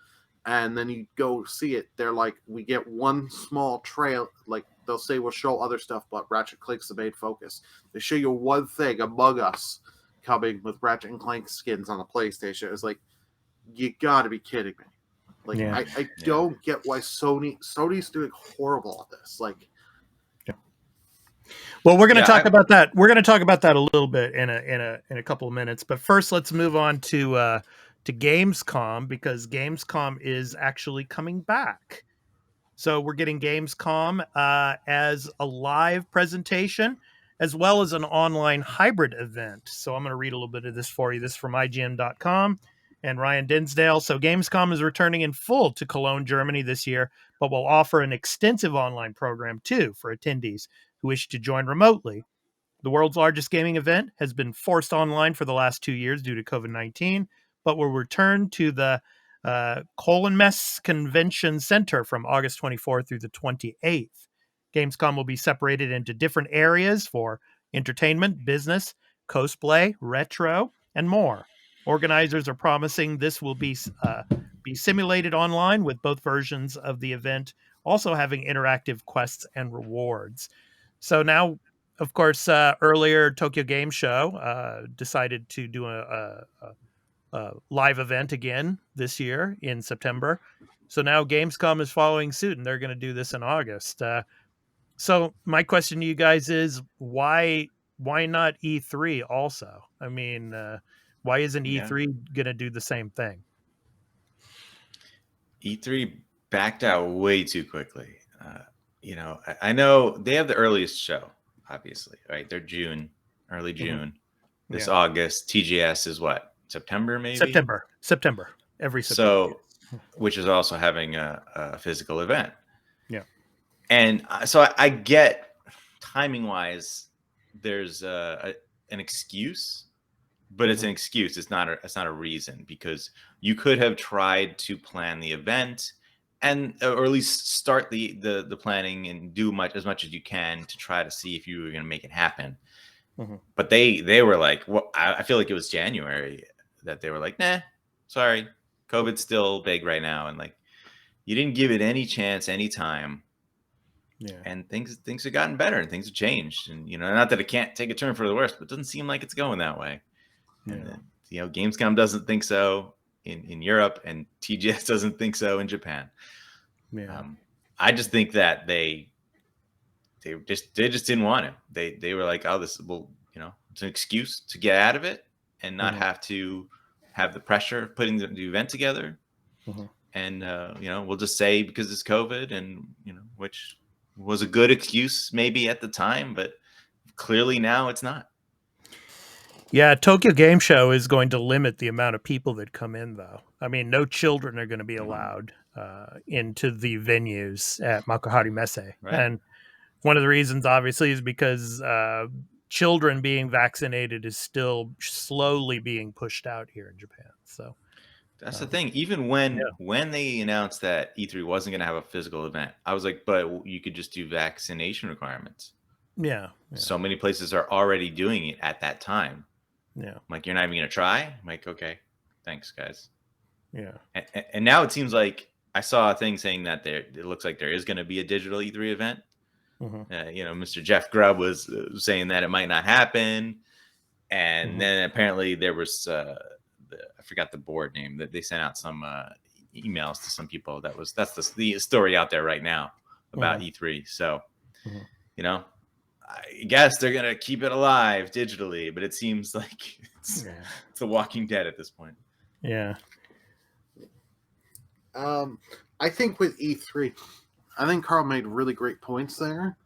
And then you go see it. They're like, we get one small trail. Like they'll say we'll show other stuff, but Ratchet and Clank's the main focus. They show you one thing, Among Us, coming with Ratchet and Clank skins on the PlayStation. It's like, you got to be kidding me. Like I don't get why Sony's doing horrible at this. Like, well, we're going to talk about that. We're going to talk about that a little bit in a couple of minutes. But first, let's move on to Gamescom, because Gamescom is actually coming back. So we're getting Gamescom as a live presentation, as well as an online hybrid event. So I'm going to read a little bit of this for you. This is from IGN.com and Ryan Dinsdale. So Gamescom is returning in full to Cologne, Germany this year, but will offer an extensive online program too for attendees who wish to join remotely. The world's largest gaming event has been forced online for the last 2 years due to COVID-19, but will return to the Kohlenmesse Convention Center from August 24th through the 28th. Gamescom will be separated into different areas for entertainment, business, cosplay, retro, and more. Organizers are promising this will be simulated online, with both versions of the event also having interactive quests and rewards. So now of course, earlier Tokyo Game Show decided to do a live event again this year in September. So now Gamescom is following suit, and they're going to do this in August. So my question to you guys is, why not E3 also? I mean, why isn't E3 going to do the same thing? E3 backed out way too quickly. I know they have the earliest show, obviously, right? They're early June. This August. TGS is what? September, maybe? September. Every September. So, which is also having a physical event. Yeah. And so I get timing-wise, there's an excuse, but it's an excuse. It's not a reason, because you could have tried to plan the event or at least start the planning and do as much as you can to try to see if you were going to make it happen. But they were like, well, I feel like it was January that they were like, nah, sorry, COVID's still big right now, and like you didn't give it any chance, any time. Yeah. And things have gotten better and things have changed. And, not that it can't take a turn for the worse, but it doesn't seem like it's going that way. Yeah. And then, Gamescom doesn't think so in Europe, and TGS doesn't think so in Japan. Yeah. I just think that they just didn't want it. They were like, oh, this will, it's an excuse to get out of it and not have to have the pressure of putting the event together. And, we'll just say because it's COVID, and, which was a good excuse maybe at the time, but clearly now it's not. Yeah, Tokyo Game Show is going to limit the amount of people that come in, though. I mean, no children are going to be allowed into the venues at Makuhari Messe. Right. And one of the reasons, obviously, is because children being vaccinated is still slowly being pushed out here in Japan. So that's the thing. Even when they announced that E3 wasn't going to have a physical event, I was like, but you could just do vaccination requirements. Yeah. So many places are already doing it at that time. Yeah. I'm like, you're not even going to try? I'm like, okay, thanks, guys. Yeah. And now it seems like I saw a thing saying that it looks like there is going to be a digital E3 event. Mr. Jeff Grubb was saying that it might not happen. And then apparently there was... I forgot the board name, that they sent out some emails to some people. That's the story out there right now about E3. So, I guess they're going to keep it alive digitally, but it seems like it's The Walking Dead at this point. Yeah. I think with E3, I think Carl made really great points there,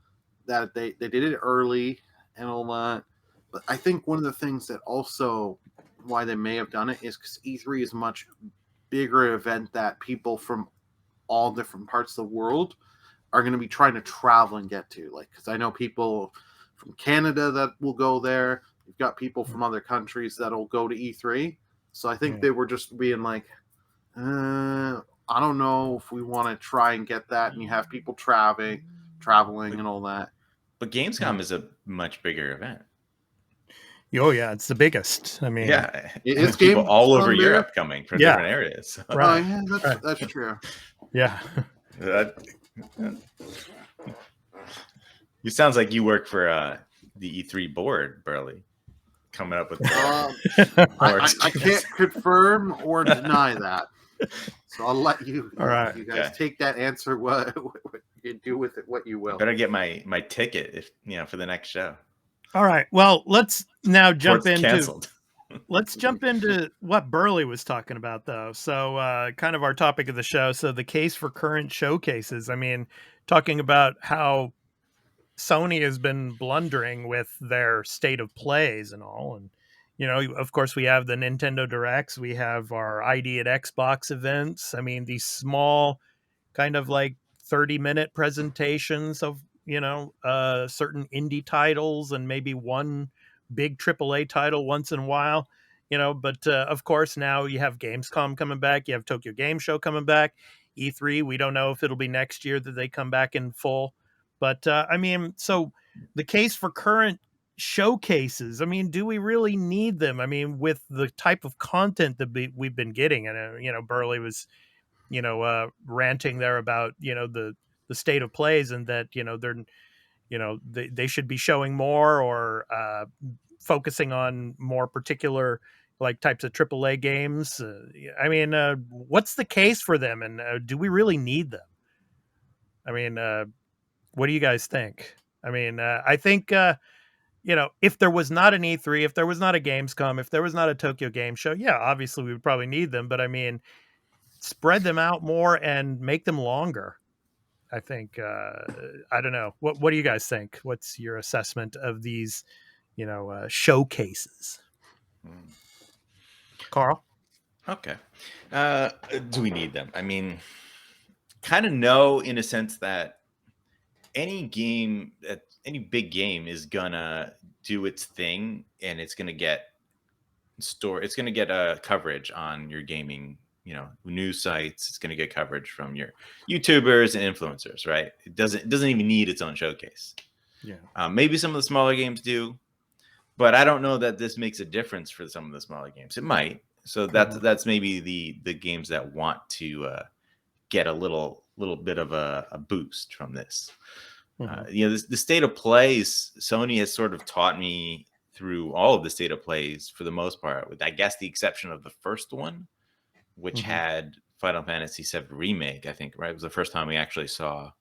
that they did it early and all that. But I think one of the things that also why they may have done it is because E3 is a much bigger event that people from all different parts of the world are going to be trying to travel and get to. Like, because I know people from Canada that will go there. You've got people from other countries that'll go to E3. So I think they were just being like, I don't know if we want to try and get that. And you have people traveling and all that. But Gamescom is a much bigger event. Oh yeah, it's the biggest. I mean, it's people all over Europe coming from different areas. Right. Oh, yeah, that's true. Yeah. You sounds like you work for the E3 board, Burly, coming up with. I can't confirm or deny that, so I'll let you. All right, you guys take that answer. What you do with it, what you will. Better get my ticket for the next show. All right. Well, let's now jump into canceled. Let's jump into what Burly was talking about, though. So, kind of our topic of the show. So, the case for current showcases. I mean, talking about how Sony has been blundering with their state of plays and all. And, of course, we have the Nintendo Directs. We have our ID at Xbox events. I mean, these small kind of like 30-minute presentations of certain indie titles and maybe one big AAA title once in a while, but of course now you have Gamescom coming back, you have Tokyo Game Show coming back, E3, we don't know if it'll be next year that they come back in full, but I mean, so the case for current showcases, I mean, do we really need them? I mean, with the type of content that we've been getting, and Burly was ranting there about the state of plays, and that they're they should be showing more or focusing on more particular like types of AAA games. What's the case for them, and do we really need them? I mean, what do you guys think? I think if there was not an E3, if there was not a Gamescom, if there was not a Tokyo Game Show, yeah, obviously we would probably need them. But spread them out more and make them longer. I think I don't know. What do you guys think? What's your assessment of these, showcases? Carl? Okay. Do we need them? Kind of no, in a sense that any big game is gonna do its thing, and it's gonna get coverage on your gaming, news sites. It's gonna get coverage from your YouTubers and influencers, right? It doesn't even need its own showcase. Yeah. Maybe some of the smaller games do, but I don't know that this makes a difference for some of the smaller games. It might. So that's maybe the games that want to get a little bit of a boost from this. The state of plays, Sony has sort of taught me through all of the state of plays for the most part, with I guess the exception of the first one, which had Final Fantasy VII Remake. I think, right? It was the first time we actually saw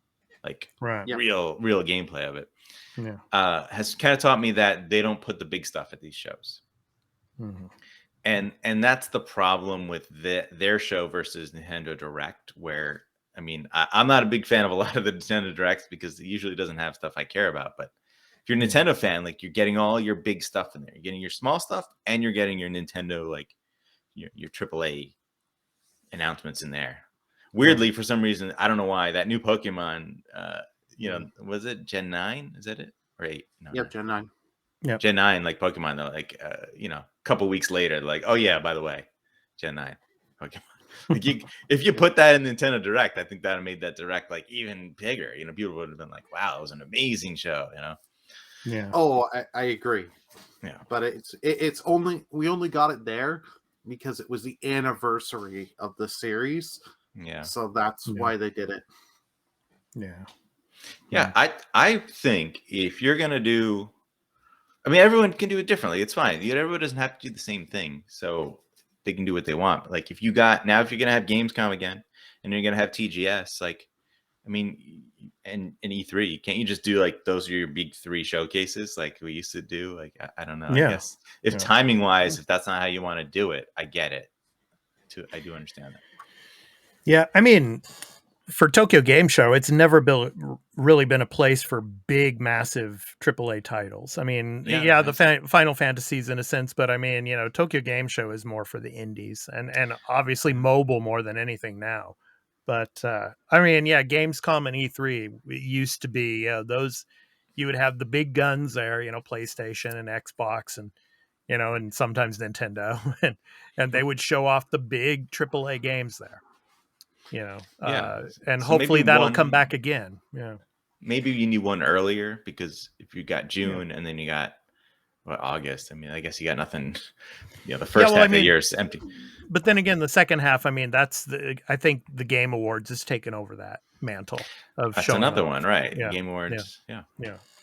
real gameplay of it. Yeah. Has kind of taught me that they don't put the big stuff at these shows. And that's the problem with their show versus Nintendo Direct, where I'm not a big fan of a lot of the Nintendo Directs because it usually doesn't have stuff I care about. But if you're a Nintendo fan, like, you're getting all your big stuff in there. You're getting your small stuff, and you're getting your Nintendo, like your AAA announcements in there. Weirdly, for some reason, I don't know why, that new Pokemon, was it Gen 9? Is that it? Or 8? No, Yep, Gen 9. Yeah. Gen 9, like Pokemon, though, like, a couple weeks later, like, oh yeah, by the way, Gen 9 Pokemon. Like, if you put that in Nintendo Direct, I think that made that Direct like even bigger. People would have been like, wow, it was an amazing show, Yeah. Oh, I agree. Yeah. But it's only, we only got it there because it was the anniversary of the series. Yeah. So that's why they did it. Yeah. Yeah. I think if you're gonna do, everyone can do it differently. It's fine. Everyone doesn't have to do the same thing. So they can do what they want. Like, if you're gonna have Gamescom again, and you're gonna have TGS, like, and E3, can't you just do like those are your big three showcases like we used to do? Like, I don't know. Yeah. I guess if timing wise, if that's not how you want to do it, I get it. I do understand that. Yeah, for Tokyo Game Show, it's never really been a place for big, massive AAA titles. The Final Fantasies in a sense, but Tokyo Game Show is more for the indies and obviously mobile more than anything now. But Gamescom and E3 used to be those. You would have the big guns there, PlayStation and Xbox and and sometimes Nintendo, and they would show off the big AAA games there. And so hopefully that'll come back again. Yeah. Maybe you need one earlier, because if you got June and then you got August, I guess you got nothing. The first half of the year is empty. But then again, the second half, I think the Game Awards has taken over that mantle of that's showing another off. one, right? Yeah. Game Awards. Yeah.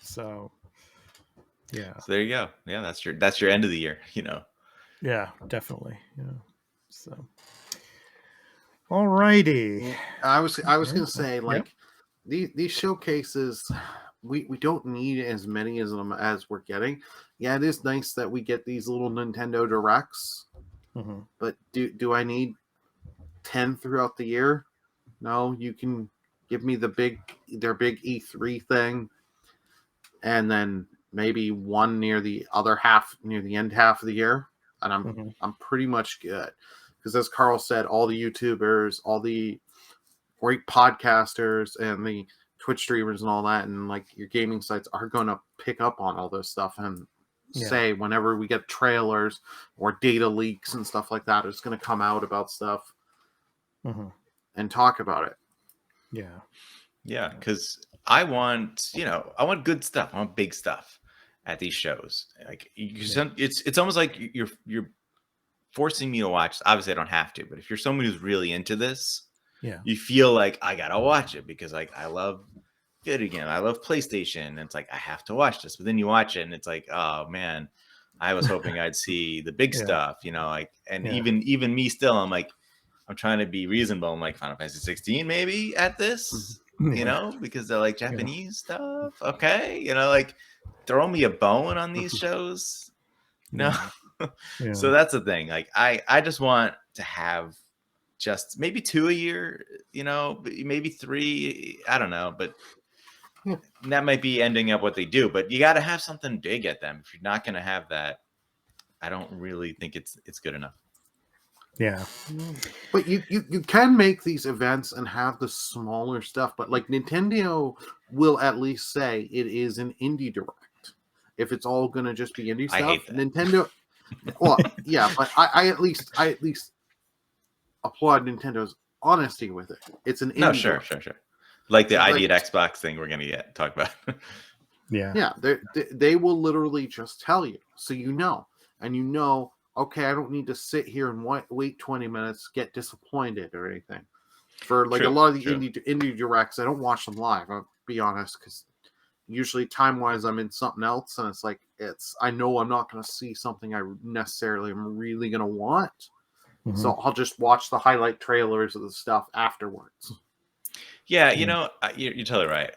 So there you go. Yeah, that's your end of the year. Yeah, definitely. Yeah. So. All righty. I was gonna say, like, these showcases, we don't need as many as them as we're getting. Yeah, it is nice that we get these little Nintendo Directs, but do I need 10 throughout the year? No, you can give me their big E3 thing, and then maybe one near the end half of the year, and I'm pretty much good. Because as Carl said, all the YouTubers, all the great podcasters, and the Twitch streamers and all that, and like your gaming sites are going to pick up on all this stuff and say whenever we get trailers or data leaks and stuff like that, it's going to come out about stuff and talk about it. Yeah. Yeah, because I want good stuff. I want big stuff at these shows. Like, it's almost like you're forcing me to watch. Obviously I don't have to, but if you're someone who's really into this, you feel like I gotta watch it because, like, I love video game. I love PlayStation. And it's like, I have to watch this. But then you watch it and it's like, oh man, I was hoping I'd see the big stuff, you know, like, and even me still, I'm like, I'm trying to be reasonable. I'm like, Final Fantasy 16 maybe at this, you know, because they're like Japanese stuff. Okay. You know, like throw me a bone on these shows. No. So that's the thing. Like I just want to have just maybe 2 a year, you know, maybe 3. I don't know, but that might be ending up what they do. But you got to have something big at them. If you're not going to have that, I don't really think it's good enough. Yeah. But you can make these events and have the smaller stuff. But like Nintendo will at least say it is an indie direct. If it's all going to just be indie stuff, I hate that. Nintendo. Well, yeah, but I at least applaud Nintendo's honesty with it. It's an indie No, sure. Like the Like- ID at Xbox thing we're gonna talk about. Yeah, they will literally just tell you, so you know, and you know, okay, I don't need to sit here and wait 20 minutes, get disappointed or anything. For like True, a lot of the true. indie directs, I don't watch them live. I'll be honest, because usually time-wise, I'm in something else, and it's like I know I'm not going to see something I necessarily am really going to want, so I'll just watch the highlight trailers of the stuff afterwards. Yeah, you know, you're totally right.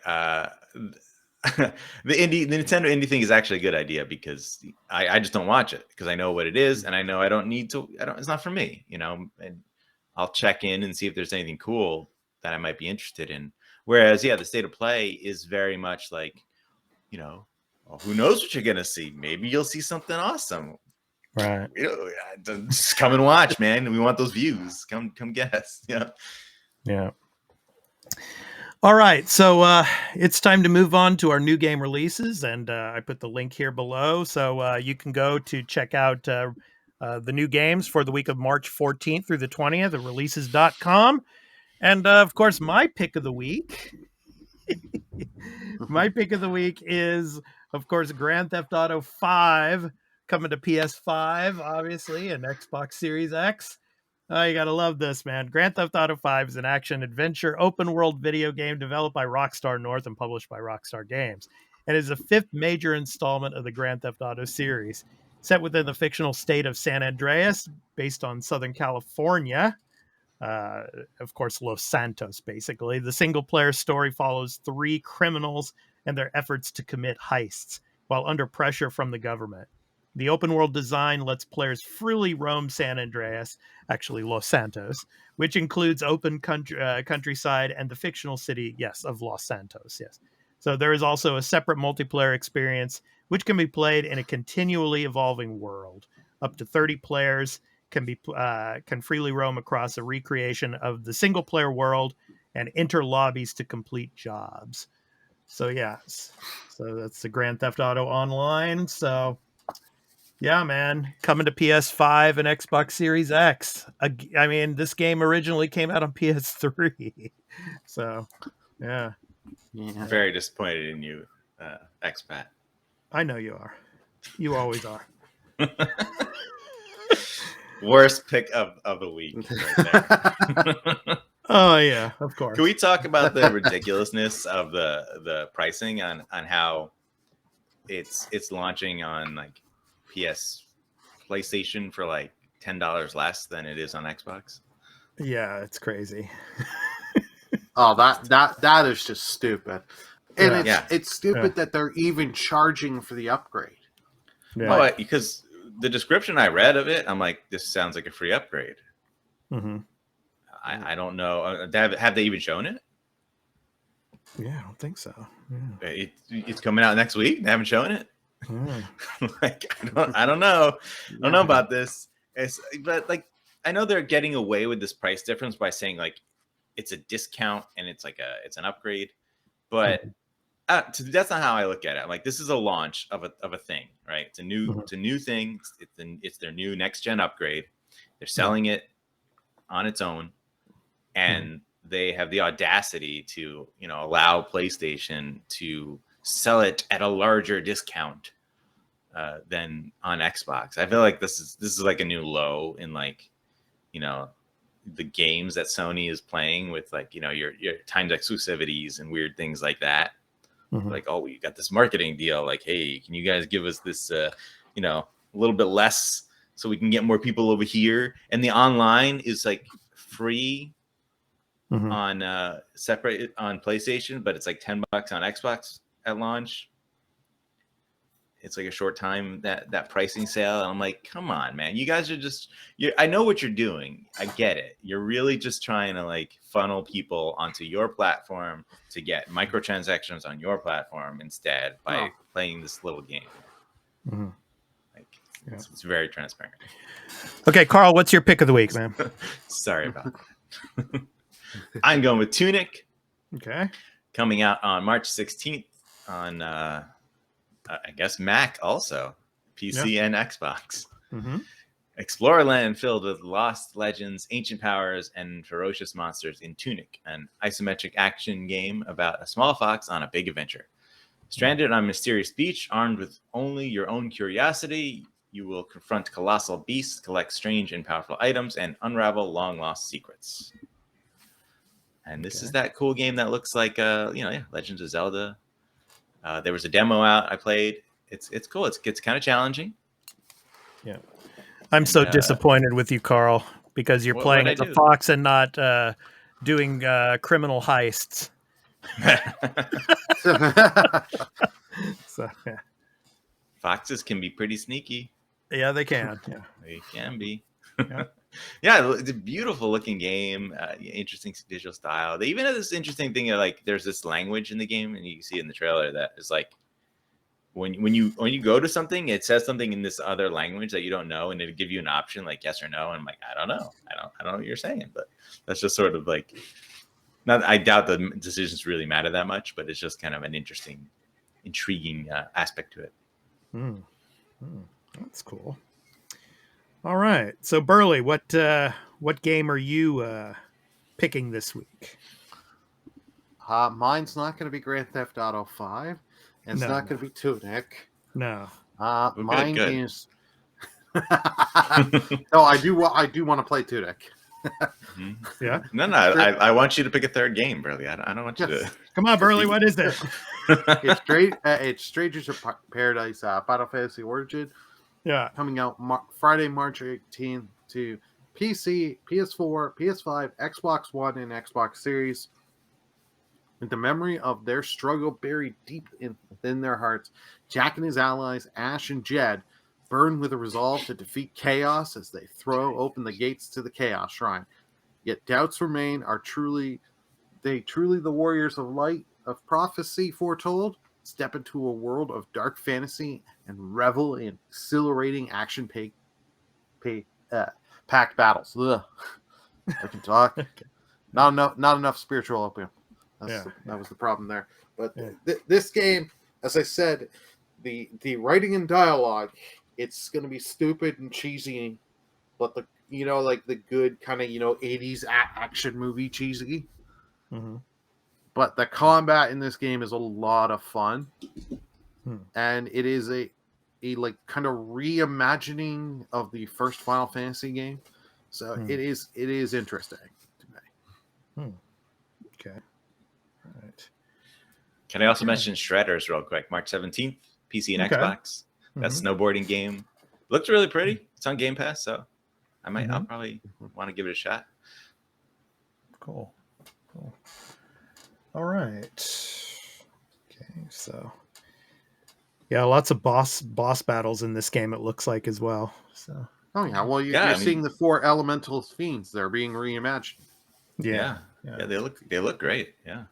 The Nintendo indie thing is actually a good idea because I just don't watch it because I know what it is and I know I don't need to. It's not for me, you know. And I'll check in and see if there's anything cool that I might be interested in. Whereas, the State of Play is very much like, you know, well, who knows what you're gonna see? Maybe you'll see something awesome. Right. You know, just come and watch, man. We want those views. Come get us. Yeah. Yeah. All right, so it's time to move on to our new game releases, and I put the link here below, so you can go to check out the new games for the week of March 14th through the 20th at releases.com. And of course, my pick of the week, is, of course, Grand Theft Auto 5 coming to PS5, obviously, and Xbox Series X. Oh, you gotta love this, man. Grand Theft Auto 5 is an action-adventure open-world video game developed by Rockstar North and published by Rockstar Games. It is the 5th major installment of the Grand Theft Auto series. Set within the fictional state of San Andreas, based on Southern California, of course, Los Santos, basically. The single-player story follows 3 criminals and their efforts to commit heists, while under pressure from the government. The open-world design lets players freely roam San Andreas, actually Los Santos, which includes open countryside and the fictional city, of Los Santos, So there is also a separate multiplayer experience, which can be played in a continually evolving world. Up to 30 players can freely roam across a recreation of the single-player world and enter lobbies to complete jobs. So, so that's the Grand Theft Auto Online, so... Yeah, man, coming to PS5 and Xbox Series X. I mean, this game originally came out on PS3. So, yeah. Very disappointed in you, Expat. I know you are. You always are. Worst pick of the week right there. Oh, yeah, of course. Can we talk about the ridiculousness of the pricing on how it's launching on like PlayStation for like $10 less than it is on Xbox? Yeah, it's crazy. Oh, that is just stupid. And Yeah. it's stupid that they're even charging for the upgrade. Yeah. Oh, because the description I read of it, I'm like, this sounds like a free upgrade. Mm-hmm. I don't know. Have they even shown it? Yeah, I don't think so. Yeah. It's coming out next week. They haven't shown it. Yeah. Like I don't know. I don't know about this. But like I know they're getting away with this price difference by saying like it's a discount and it's an upgrade, but that's not how I look at it. I'm like, this is a launch of a thing, right? It's a new thing. It's their new next gen upgrade. They're selling it on its own, and they have the audacity to allow PlayStation to sell it at a larger discount than on Xbox. I feel like this is like a new low in like the games that Sony is playing with, like, you know, your timed exclusivities and weird things like that. Like, oh, you got this marketing deal. Like, hey, can you guys give us this, you know, a little bit less so we can get more people over here? And the online is like free on separate on PlayStation, but it's like $10 on Xbox at launch. It's like a short time that pricing sale. And I'm like, come on, man. You guys are just, I know what you're doing. I get it. You're really just trying to like funnel people onto your platform to get microtransactions on your platform instead by playing this little game. Like, it's very transparent. Okay, Carl, what's your pick of the week, man? Sorry about that. I'm going with Tunic. Okay. Coming out on March 16th on I guess Mac also, PC and Xbox. Explore a land filled with lost legends, ancient powers, and ferocious monsters in Tunic, an isometric action game about a small fox on a big adventure. Stranded on a mysterious beach, armed with only your own curiosity, you will confront colossal beasts, collect strange and powerful items, and unravel long-lost secrets. And this is that cool game that looks like, Legends of Zelda. There was a demo out I played. It's cool. It's kind of challenging. Yeah. I'm so disappointed with you, Carl, because you're playing as a fox and not doing criminal heists. So, yeah. Foxes can be pretty sneaky. Yeah, they can. Yeah, they can be. Yeah, it's a beautiful looking game. Interesting visual style. They even have this interesting thing of, like, there's this language in the game, and you can see it in the trailer that is like when you go to something, it says something in this other language that you don't know, and it'll give you an option like yes or no. And I'm like, I don't know. I don't know what you're saying, but that's just sort of like, not. I doubt the decisions really matter that much, but it's just kind of an interesting, intriguing aspect to it. That's cool. All right. So Burly, what game are you picking this week? Mine's not going to be Grand Theft Auto 5. And it's not going to be Tunic. No. Mine is. No, I do want to play Tunic. Yeah. No. I want you to pick a third game, Burly. I don't want you to. Come on, Burly. What is it? It's Strangers of Paradise, Final Fantasy Origin. Yeah. Coming out Friday, March 18th to PC, PS4, PS5, Xbox One, and Xbox Series. In the memory of their struggle buried deep within their hearts, Jack and his allies, Ash and Jed, burn with a resolve to defeat chaos as they throw open the gates to the Chaos Shrine. Yet doubts remain. Are they truly the warriors of light, of prophecy foretold? Step into a world of dark fantasy and revel in exhilarating action-packed battles. Ugh. I can talk. Not enough spiritual opium. That was the problem there. But this game, as I said, the writing and dialogue, it's going to be stupid and cheesy, but the good kind of 80s action movie cheesy. But the combat in this game is a lot of fun, and it is a like kind of reimagining of the first Final Fantasy game. So it is interesting to me. Okay. All right. Can I also mention Shredders real quick? March 17th, PC and Xbox. That snowboarding game looks really pretty. It's on Game Pass, so I'll probably want to give it a shot. Cool. All right. Okay, so lots of boss battles in this game, it looks like, as well. So you're seeing the 4 elemental fiends. They're being reimagined. Yeah, they look great. Yeah.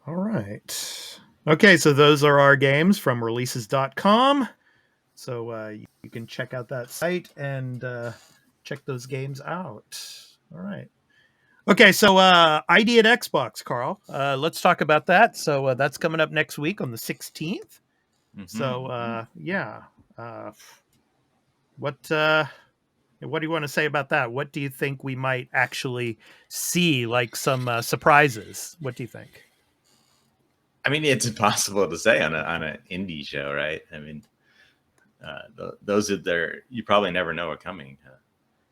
All right. Okay, so those are our games from releases.com. So you can check out that site and check those games out. All right. Okay, so ID at Xbox, Carl. Let's talk about that. So that's coming up next week on the 16th. So what do you want to say about that? What do you think we might actually see, like some surprises? What do you think? I mean, it's impossible to say on an indie show, right? I mean, those are there. You probably never know are coming.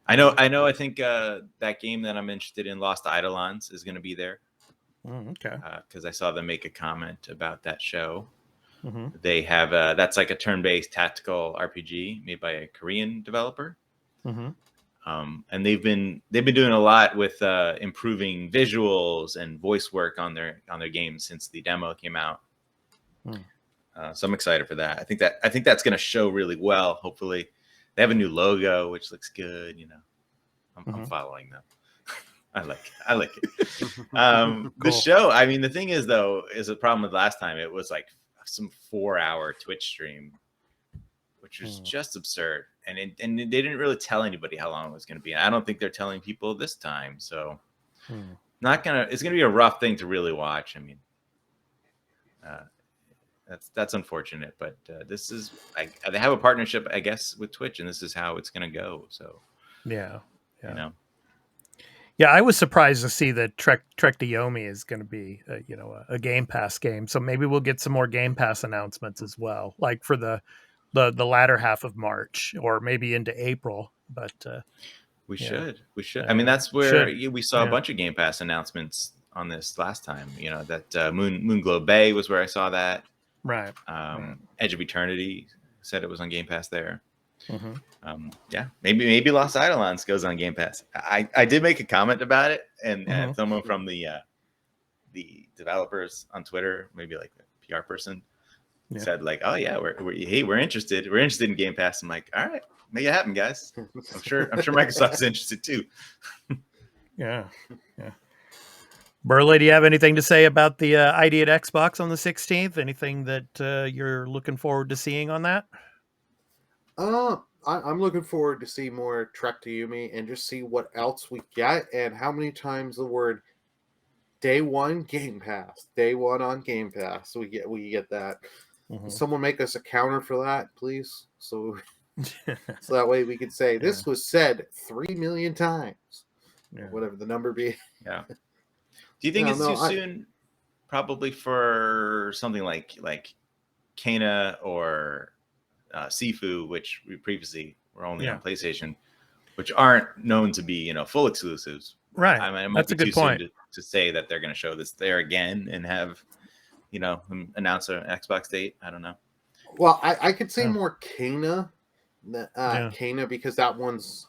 I know. I think that game that I'm interested in, Lost Eidolons, is going to be there. Okay. Because I saw them make a comment about that show. Mm-hmm. They have that's like a turn-based tactical RPG made by a Korean developer. Mm-hmm. And they've been doing a lot with improving visuals and voice work on their games since the demo came out. So I'm excited for that. I think that's going to show really well. Hopefully, they have a new logo which looks good. You know, I'm following them. I like it. Cool. The show. I mean, the thing is though, is a problem with last time. It was like some 4-hour Twitch stream, which was just absurd. And they didn't really tell anybody how long it was going to be. And I don't think they're telling people this time. So it's going to be a rough thing to really watch. I mean, that's unfortunate, but this is, they have a partnership, I guess, with Twitch, and this is how it's going to go. So, yeah. You know, yeah, I was surprised to see that Trek to Yomi is going to be, a Game Pass game. So maybe we'll get some more Game Pass announcements as well, like for the latter half of March or maybe into April. But we should. I mean, that's where we saw a bunch of Game Pass announcements on this last time. You know, that Moonglow Bay was where I saw that. Right. Edge of Eternity said it was on Game Pass there. Yeah, maybe Lost Eidolons goes on Game Pass. I did make a comment about it, and someone from the developers on Twitter, maybe like a PR person, said like, "Oh yeah, we're interested. We're interested in Game Pass." I'm like, "All right, make it happen, guys." I'm sure Microsoft's interested too. Yeah. Burly, do you have anything to say about the ID at Xbox on the 16th? Anything that you're looking forward to seeing on that? I'm looking forward to see more Trek to Yumi and just see what else we get and how many times the word day one Game Pass, day one on Game Pass. We get that. Someone make us a counter for that, please. So that way we could say this was said 3 million times. Whatever the number be. Yeah. Do you think it's too soon? Probably for something like Kana or Sifu, which we previously were only on PlayStation, which aren't known to be full exclusives. Right. I mean, it might That's be a good too point. soon to say that they're going to show this there again and have announce an Xbox date. I don't know. Well, I could say more Kana. Kana, because that one's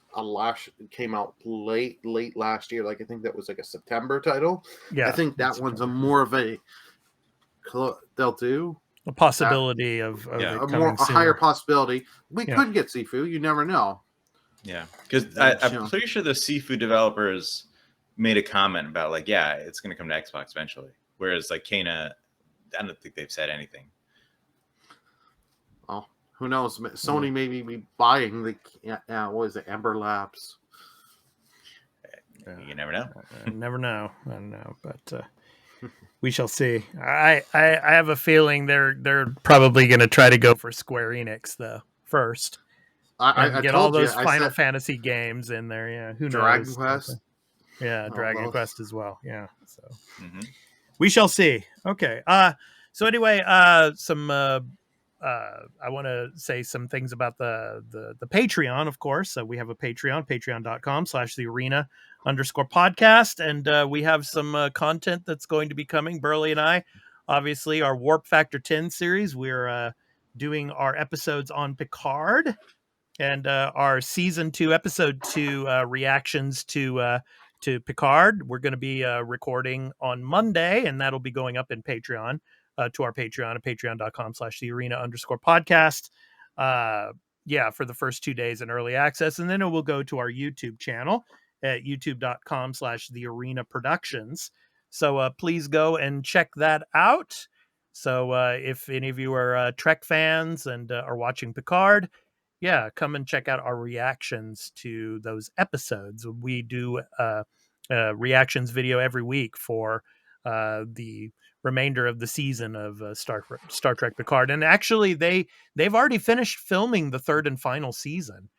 came out late last year. Like I think that was like a September title. Yeah, I think that one's a more of a they'll do a possibility of a higher possibility. We could get Sifu. You never know. Yeah, because I'm pretty sure the Sifu developers made a comment about like, it's going to come to Xbox eventually. Whereas like Kana, I don't think they've said anything. Oh. Who knows? Sony may be buying the what is it, Ember Labs? You never know. I don't know, but we shall see. I have a feeling they're probably going to try to go for Square Enix though first. I get all those Final Fantasy games in there. Yeah, who knows? Dragon Quest. Yeah, Dragon Quest as well. Yeah, so we shall see. Okay. So anyway, I want to say some things about the Patreon, of course. So we have a Patreon, patreon.com/thearena_podcast. And we have some content that's going to be coming. Burly and I, obviously, our Warp Factor 10 series. We're doing our episodes on Picard and our season 2, episode 2 reactions to Picard. We're going to be recording on Monday, and that'll be going up in Patreon. To our Patreon at patreon.com/thearena_podcast. For the first 2 days in early access. And then it will go to our YouTube channel at youtube.com/thearenaproductions. So please go and check that out. So if any of you are Trek fans and are watching Picard, come and check out our reactions to those episodes. We do reactions video every week for the remainder of the season of Star Trek Picard. And actually they've already finished filming the 3rd and final season.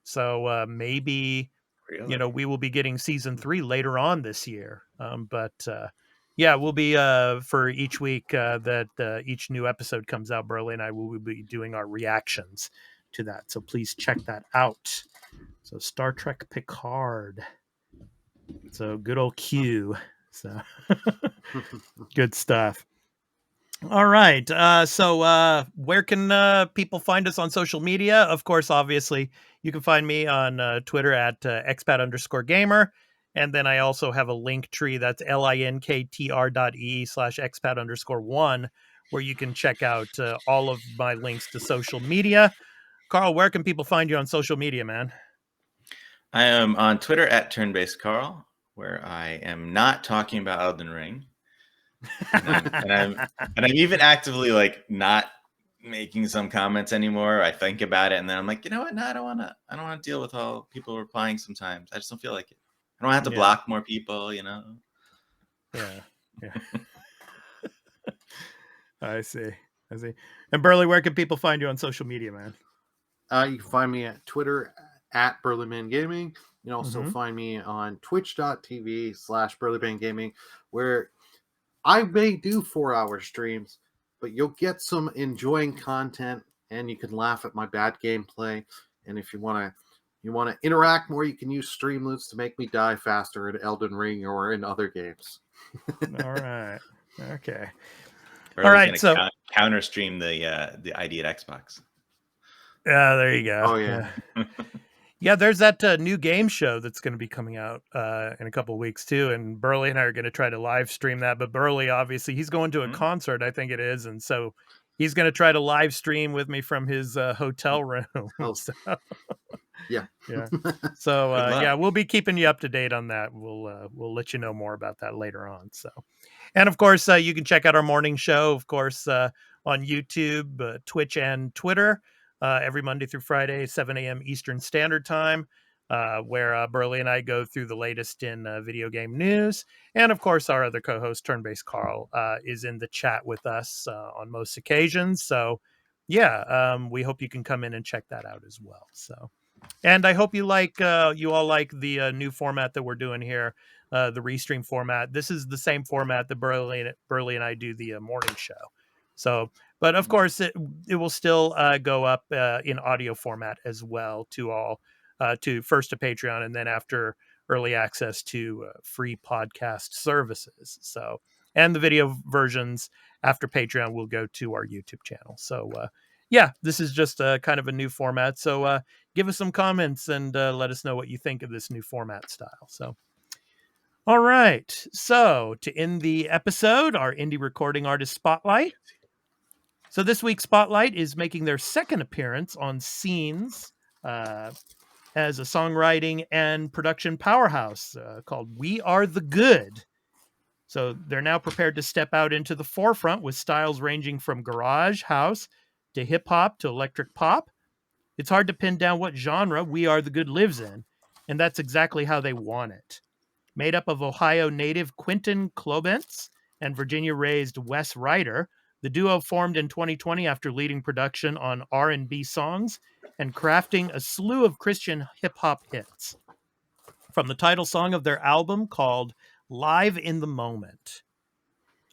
So maybe we will be getting season 3 later on this year. We'll be for each week that each new episode comes out, Burly and I will be doing our reactions to that. So please check that out. So Star Trek Picard. So good old Q. So good stuff. All right. So where can people find us on social media? Of course, obviously, you can find me on Twitter at expat_gamer. And then I also have a link tree that's linktr.ee/expat_1, where you can check out all of my links to social media. Carl, where can people find you on social media, man? I am on Twitter at turnbasedcarl, where I am not talking about Elden Ring. and I'm even actively like not making some comments anymore. I think about it and then I'm like, you know what? No, I don't want to deal with all people replying sometimes. I just don't feel like it. I don't have to block more people, you know? Yeah. I see. And Burly, where can people find you on social media, man? You can find me at Twitter at BurlymanGaming. You can also find me on twitch.tv/BurlymanGaming, where I may do 4-hour streams, but you'll get some enjoying content and you can laugh at my bad gameplay. And if you want to interact more, you can use Streamloots to make me die faster in Elden Ring or in other games. All right. Okay. Burly's all right. So counter stream the ID at Xbox. Yeah, there you go. Oh yeah. Yeah, there's that new game show that's going to be coming out in a couple of weeks too, and Burly and I are going to try to live stream that. But Burly, obviously, he's going to a concert, I think it is, and so he's going to try to live stream with me from his hotel room. So, yeah. So yeah, we'll be keeping you up to date on that. We'll let you know more about that later on. So, and of course, you can check out our morning show, of course, on YouTube, Twitch, and Twitter. Every Monday through Friday, 7 a.m. Eastern Standard Time, where Burly and I go through the latest in video game news. And of course, our other co-host, Turn-Based Carl, is in the chat with us on most occasions. So yeah, we hope you can come in and check that out as well. So, and I hope you all like the new format that we're doing here, the Restream format. This is the same format that Burly and I do the morning show. So, but of course, it will still go up in audio format as well to all, first to Patreon, and then after early access to free podcast services. So, and the video versions after Patreon will go to our YouTube channel. So, yeah, this is just kind of a new format. So, give us some comments and let us know what you think of this new format style. So, all right. So, to end the episode, our indie recording artist spotlight. So this week's Spotlight is making their second appearance on Scenes as a songwriting and production powerhouse called We Are the Good. So they're now prepared to step out into the forefront with styles ranging from garage, house, to hip-hop, to electric pop. It's hard to pin down what genre We Are the Good lives in, and that's exactly how they want it. Made up of Ohio native Quentin Klobentz and Virginia-raised Wes Ryder, the duo formed in 2020 after leading production on R&B songs and crafting a slew of Christian hip-hop hits. From the title song of their album called Live in the Moment.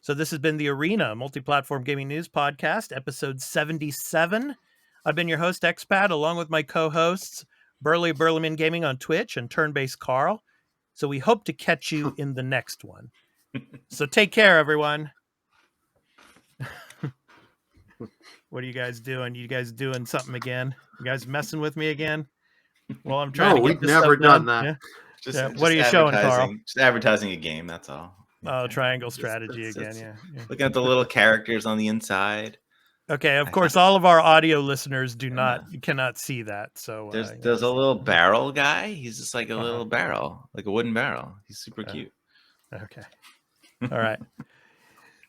So this has been the Arena Multiplatform Gaming News Podcast, episode 77. I've been your host, Expat, along with my co-hosts, Burlyman Gaming on Twitch and Turn-Based Carl. So we hope to catch you in the next one. So take care, everyone. What are you guys doing? You guys doing something again? You guys messing with me again? Well, I'm trying to get this never stuff done done. that. Yeah. What are you showing, Carl? Just advertising a game, that's all. Oh, triangle strategy again. Yeah. Looking at the little characters on the inside. Okay, of course, all of our audio listeners cannot see that. So there's a little barrel guy. He's just like a little barrel, like a wooden barrel. He's super cute. Okay. All right.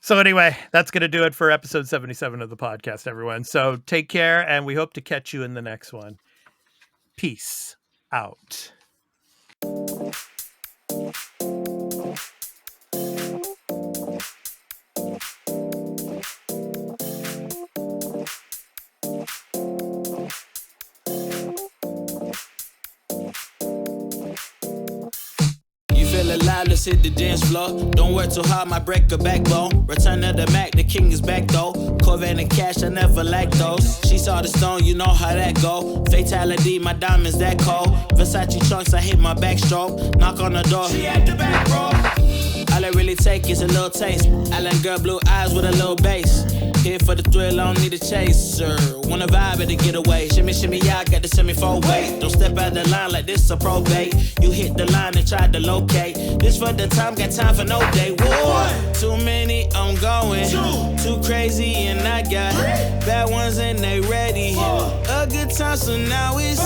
So anyway, that's going to do it for episode 77 of the podcast, everyone. So take care, and we hope to catch you in the next one. Peace out. Alive, let's hit the dance floor. Don't work too hard, might break a backbone. Return of the Mac, the king is back though. Corvette and cash, I never lack those. She saw the stone, you know how that go. Fatality, my diamonds that cold. Versace trunks, I hit my backstroke. Knock on the door, she at the back, bro. All I really take is a little taste. Island girl, blue eyes with a little bass. Here for the thrill, I don't need a chaser. Wanna vibe at a getaway. Shimmy, shimmy, yeah, I got the semi-four weight. Don't step out the line like this a probate. You hit the line and try to locate. This for the time, got time for no day. War. Too many, I'm going. Too crazy, and I got bad ones and they ready. A good time, so now it's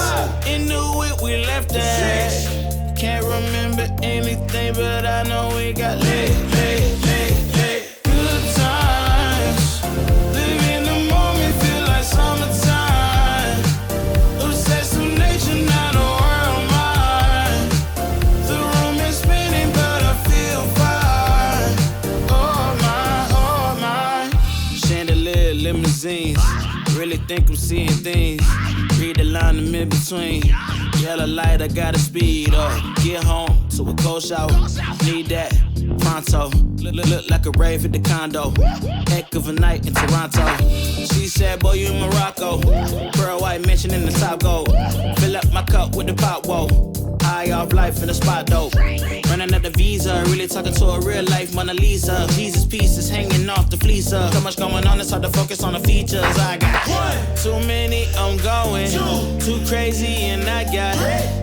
into it, we left at. Can't remember anything, but I know we got lit. Good times. Live in the moment, feel like summertime. Obsessed with nature, not a world mine. The room is spinning, but I feel fine. Oh my. Chandelier, limousines. Really think I'm seeing things. Read the line in mid-between. Yellow light, I gotta speed up. Get home to a cold shower. Need that pronto. Look like a rave at the condo. Heck of a night in Toronto. She said, boy, you in Morocco. Pearl white mention in the top gold. Fill up my cup with the pop, whoa. High off life in the spot, dope. Running up the visa, really talking to a real life Mona Lisa. Jesus pieces hanging off the fleecer. So much going on, it's hard to focus on the features. I got too many, I'm going. Too crazy, and I got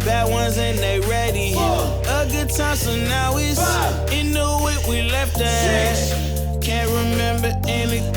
bad ones and they ready. A good time, so now it's into it, we left at. Can't remember anything.